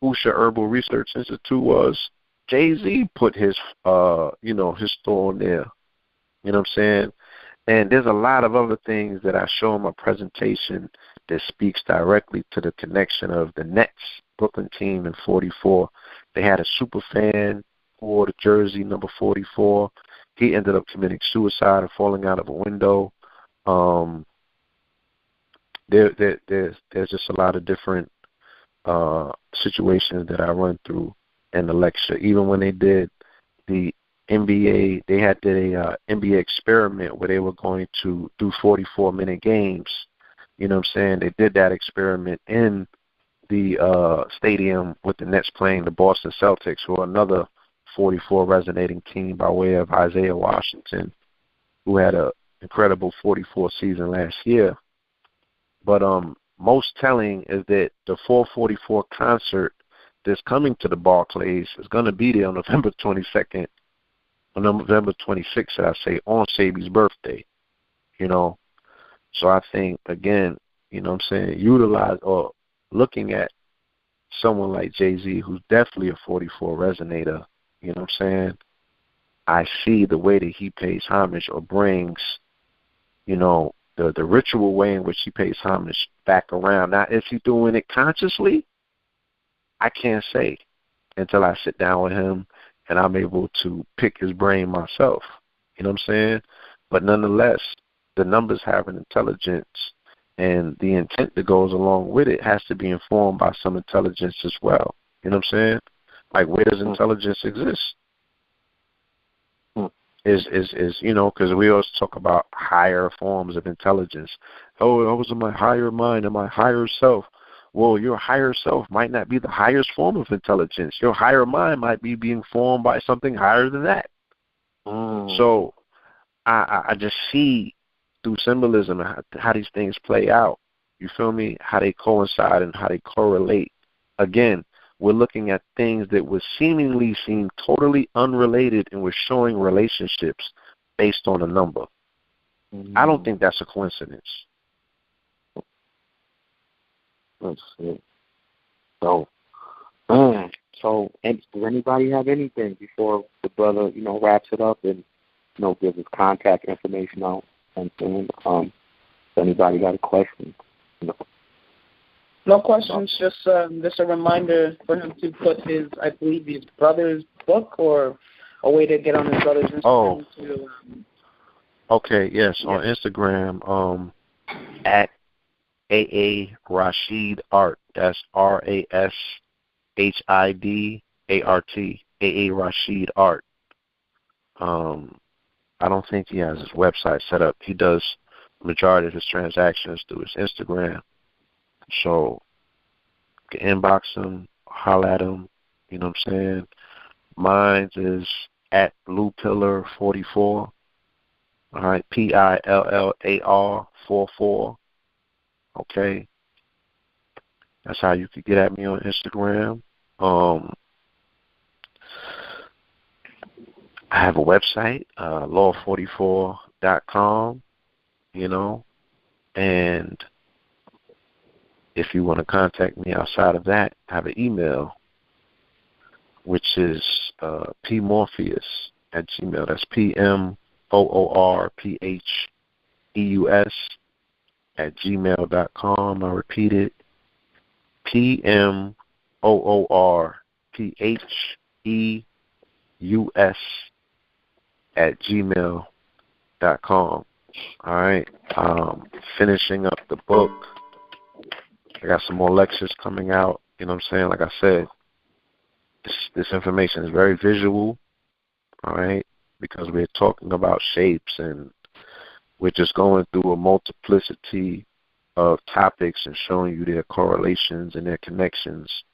Usha Herbal Research Institute was? Jay-Z put his his store on there. You know what I'm saying? And there's a lot of other things that I show in my presentation that speaks directly to the connection of the Nets Brooklyn team in 44. They had a super fan who wore the jersey number 44. He ended up committing suicide and falling out of a window. There's just a lot of different situations that I run through in the lecture. Even when they did the NBA, they had the NBA experiment where they were going to do 44-minute games. You know what I'm saying? They did that experiment in the stadium with the Nets playing the Boston Celtics, who are another 44 resonating team by way of Isaiah Washington, who had an incredible 44 season last year. But most telling is that the 444 concert that's coming to the Barclays is going to be there on November 22nd, on November 26th, should I say, on Sabi's birthday, So I think, again, utilize or looking at someone like Jay-Z, who's definitely a 44 resonator, I see the way that he pays homage or brings, the ritual way in which he pays homage back around. Now, is he doing it consciously? I can't say until I sit down with him and I'm able to pick his brain myself. You know what I'm saying? But nonetheless, the numbers have an intelligence, and the intent that goes along with it has to be informed by some intelligence as well. You know what I'm saying? Like, where does intelligence exist? Is because we always talk about higher forms of intelligence. Oh, I was in my higher mind and my higher self. Well, your higher self might not be the highest form of intelligence. Your higher mind might be being formed by something higher than that. So I just see through symbolism how these things play out. You feel me? How they coincide and how they correlate. Again, we're looking at things that would seemingly seem totally unrelated, and we're showing relationships based on a number. I don't think that's a coincidence. Let's see. So, does anybody have anything before the brother, wraps it up and, gives his contact information out? And if anybody got a question, No questions. Just a reminder for him to put his brother's book or a way to get on his brother's Instagram. Okay. Yes, on Instagram, at AA Rashid Art. That's RASHIDART. AA Rashid Art. I don't think he has his website set up. He does the majority of his transactions through his Instagram. So you can inbox him, holler at him, you know what I'm saying? Mine is at Blue Pillar 44. All right, PILLAR 44. Okay. That's how you could get at me on Instagram. I have a website, law44.com, and if you want to contact me outside of that, I have an email, which is pmorpheus@gmail. That's PMOORPHEUS@gmail.com. I repeat it, PMOORPHEUS@gmail.com. All right. Finishing up the book. I got some more lectures coming out. You know what I'm saying? Like I said, this information is very visual. All right, because we're talking about shapes and we're just going through a multiplicity of topics and showing you their correlations and their connections,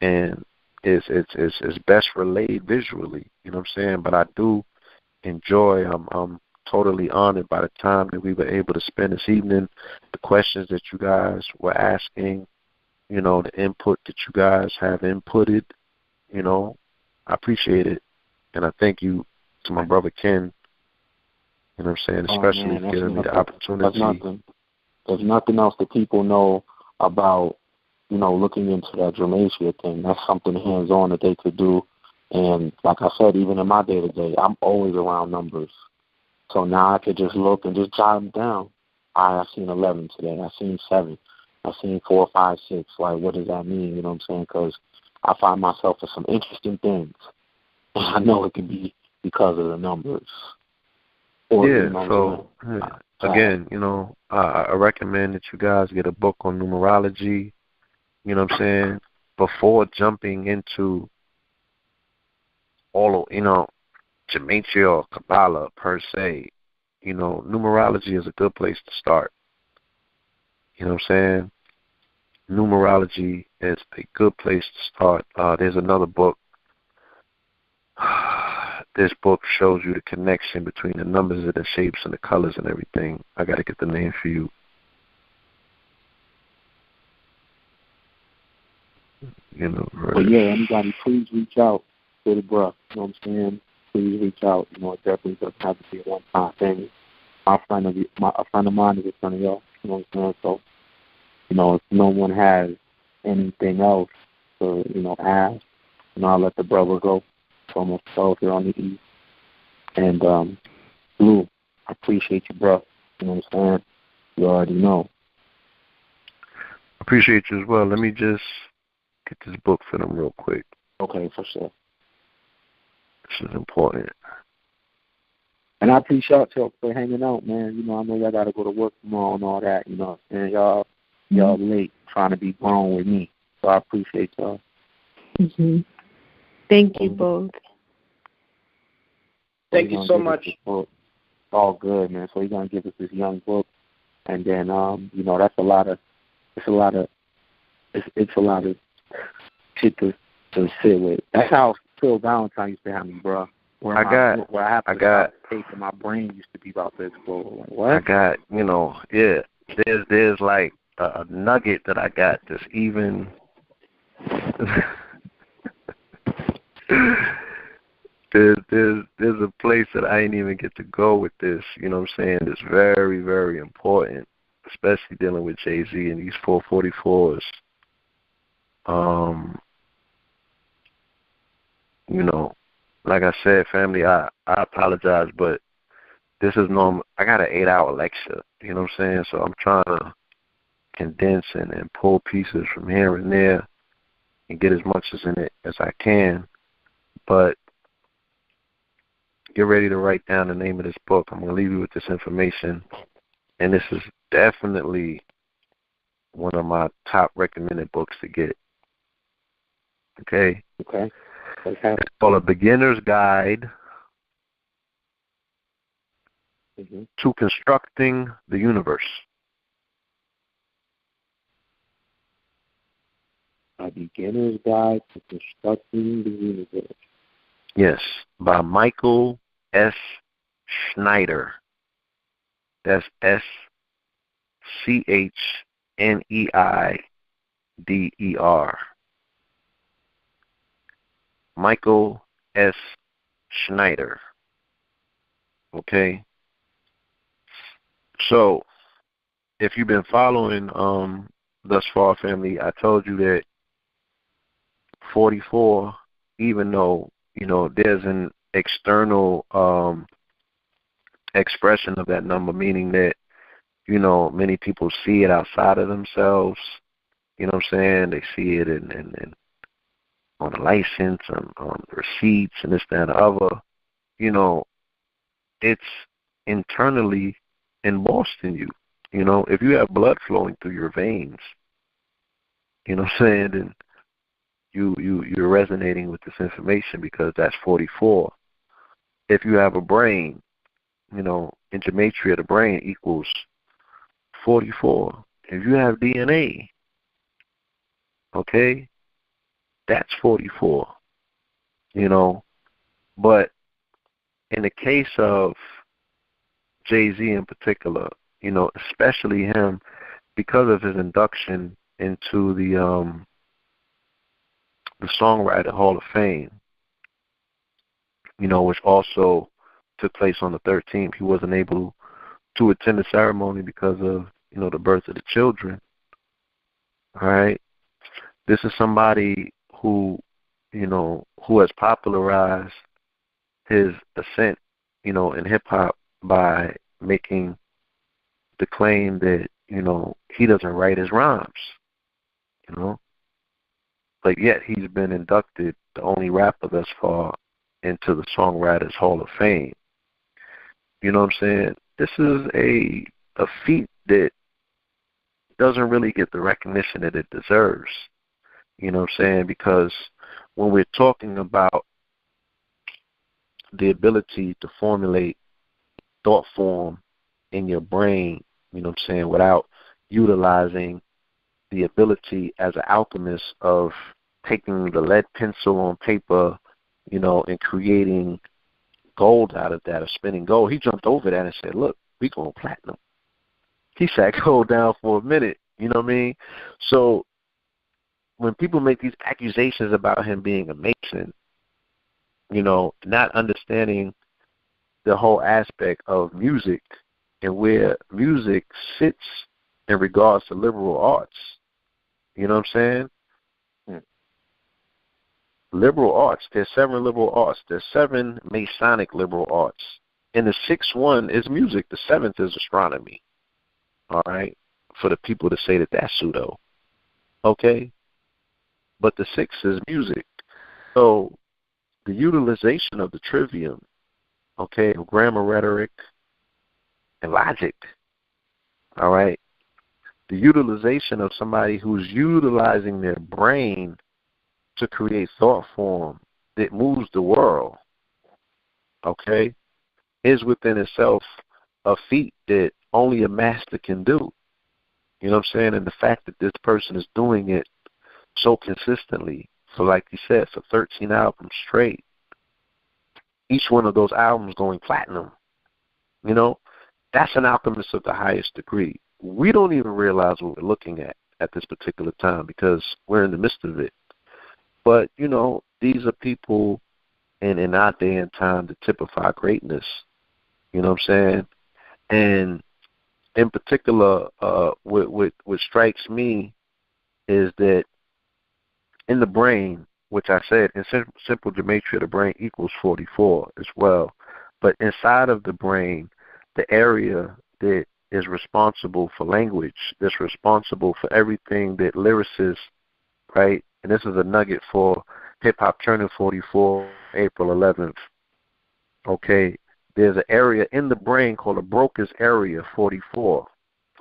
and it's best relayed visually. You know what I'm saying? But I do enjoy. I'm totally honored by the time that we were able to spend this evening, the questions that you guys were asking, you know, the input that you guys have inputted. You know, I appreciate it, and I thank you to my brother Ken. You know what I'm saying? Especially for giving me the opportunity. There's nothing else that people know about, you know, looking into that Dramatia thing. That's something hands-on that they could do. And like I said, even in my day-to-day, I'm always around numbers. So now I could just look and just jot them down. I've seen 11 today. I've seen 7. I've seen 4, 5, 6. Like, what does that mean? You know what I'm saying? Because I find myself with some interesting things. And I know it can be because of the numbers. Or, yeah, you know so, again, you know, I recommend that you guys get a book on numerology, you know what I'm saying, before jumping into all of, you know, Gematria or Kabbalah per se. You know, numerology is a good place to start. You know what I'm saying? Numerology is a good place to start. There's another book. This book shows you the connection between the numbers and the shapes and the colors and everything. I got to get the name for you. You know, right. But yeah, anybody, please reach out to the bruh. You know what I'm saying? Please reach out. You know, it definitely doesn't have to be a one-time thing. A friend of mine is a friend of y'all. You know what I'm saying? So, you know, if no one has anything else to, you know, ask, you know, I'll let the brother go. It's almost 12 here on the East. And, Blue, I appreciate you, bro. You know what I'm saying? You already know. Appreciate you as well. Let me just get this book for them real quick. Okay, for sure. This is important. And I appreciate y'all for hanging out, man. You know, I know y'all got to go to work tomorrow and all that, you know. And y'all late trying to be grown with me. So I appreciate y'all. Mm-hmm. Thank you both. Thank you so much. All good, man. So he's going to give us this young book. And then, you know, it's a lot of shit to sit with. That's how Phil Valentine used to have me, bro. Where I have to taste and my brain used to be about to explode. Like, what? I got, you know, yeah. There's like a nugget that I got that's even. There's a place that I ain't even get to go with this. You know what I'm saying? It's very, very important, especially dealing with Jay-Z and these 444s. You know, like I said, family, I apologize, but this is normal. I got an 8-hour lecture, you know what I'm saying? So I'm trying to condense and pull pieces from here and there and get as much as in it as I can. But get ready to write down the name of this book. I'm going to leave you with this information. And this is definitely one of my top recommended books to get. Okay? Okay. It's called A Beginner's Guide to Constructing the Universe. A Beginner's Guide to Constructing the Universe. Yes, by Michael S. Schneider. That's SCHNEIDER. Michael S. Schneider. Okay? So, if you've been following thus far, family, I told you that 44, even though, there's an external expression of that number, meaning that, many people see it outside of themselves. You know what I'm saying? They see it in on a license, on receipts, and this, that, and the other. It's internally embossed in you. If you have blood flowing through your veins, you know what I'm saying, then you're resonating with this information because that's 44. If you have a brain, in gematria, the brain equals 44. If you have DNA, okay, that's 44. But in the case of Jay-Z in particular, especially him, because of his induction into the Songwriter Hall of Fame, which also took place on the 13th. He wasn't able to attend the ceremony because of, the birth of the children. All right? This is somebody who, who has popularized his ascent, in hip-hop by making the claim that, he doesn't write his rhymes, But yet he's been inducted, the only rapper thus far, into the Songwriters Hall of Fame. You know what I'm saying? This is a feat that doesn't really get the recognition that it deserves. You know what I'm saying? Because when we're talking about the ability to formulate thought form in your brain, you know what I'm saying, without utilizing the ability as an alchemist of taking the lead pencil on paper, and creating gold out of that, or spinning gold. He jumped over that and said, look, we going platinum. He sat gold down for a minute, you know what I mean? So when people make these accusations about him being a Mason, not understanding the whole aspect of music and where music sits in regards to liberal arts. You know what I'm saying? Liberal arts. There's 7 liberal arts. There's 7 Masonic liberal arts. And the 6th one is music. The 7th is astronomy. All right? For the people to say that that's pseudo. Okay? But the 6th is music. So the utilization of the trivium, okay, of grammar, rhetoric, and logic, all right, the utilization of somebody who's utilizing their brain to create thought form that moves the world, okay, is within itself a feat that only a master can do. You know what I'm saying? And the fact that this person is doing it so consistently for, like you said, for 13 albums straight, each one of those albums going platinum, that's an alchemist of the highest degree. We don't even realize what we're looking at this particular time because we're in the midst of it. But, these are people in our day and time that typify greatness. You know what I'm saying? And in particular, what strikes me is that in the brain, which I said, in simple gematria, the brain equals 44 as well. But inside of the brain, the area that is responsible for language, that's responsible for everything that lyricists, right? And this is a nugget for Hip Hop Turning 44, April 11th. Okay, there's an area in the brain called the Broca's area 44.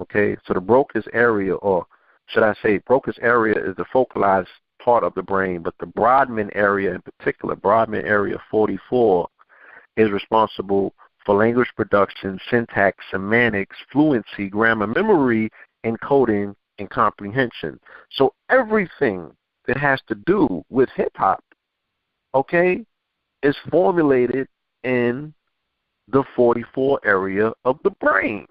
Okay, so the Broca's area, or should I say Broca's area, is the focalized part of the brain, but the Brodmann area in particular, Brodmann area 44, is responsible for language production, syntax, semantics, fluency, grammar, memory, encoding, and comprehension. So everything that has to do with hip-hop, okay, is formulated in the 44 area of the brain.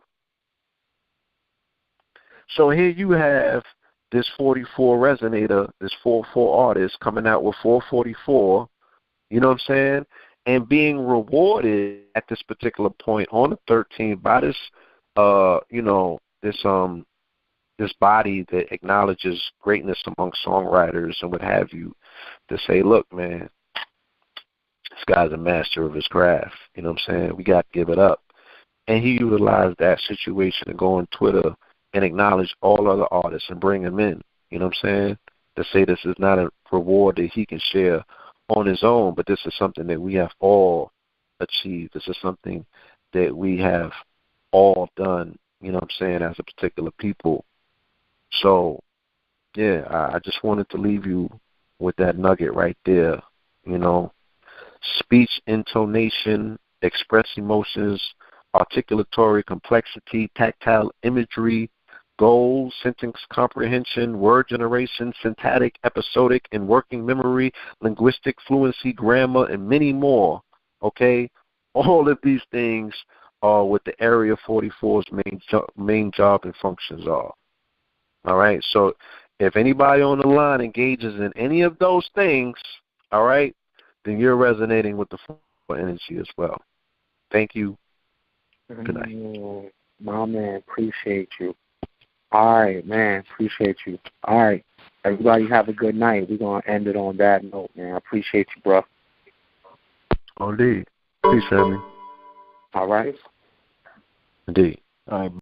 So here you have this 44 resonator, this 4/4 artist coming out with 444, you know what I'm saying, and being rewarded at this particular point on the 13th by this, this this body that acknowledges greatness among songwriters and what have you, to say, look, man, this guy's a master of his craft. You know what I'm saying? We got to give it up. And he utilized that situation to go on Twitter and acknowledge all other artists and bring them in. You know what I'm saying? To say this is not a reward that he can share on his own, but this is something that we have all achieved. This is something that we have all done, you know what I'm saying, as a particular people. So, yeah, I just wanted to leave you with that nugget right there. You know, speech, intonation, express emotions, articulatory complexity, tactile imagery, goals, sentence comprehension, word generation, syntactic, episodic, and working memory, linguistic fluency, grammar, and many more, okay? All of these things are what the Area 44's main job and functions are. All right? So if anybody on the line engages in any of those things, all right, then you're resonating with the 44 energy as well. Thank you. Good night. My man, appreciate you. All right, man, appreciate you. All right, everybody have a good night. We're going to end it on that note, man. I appreciate you, bro. Indeed. Peace, family. All right. Indeed. All right.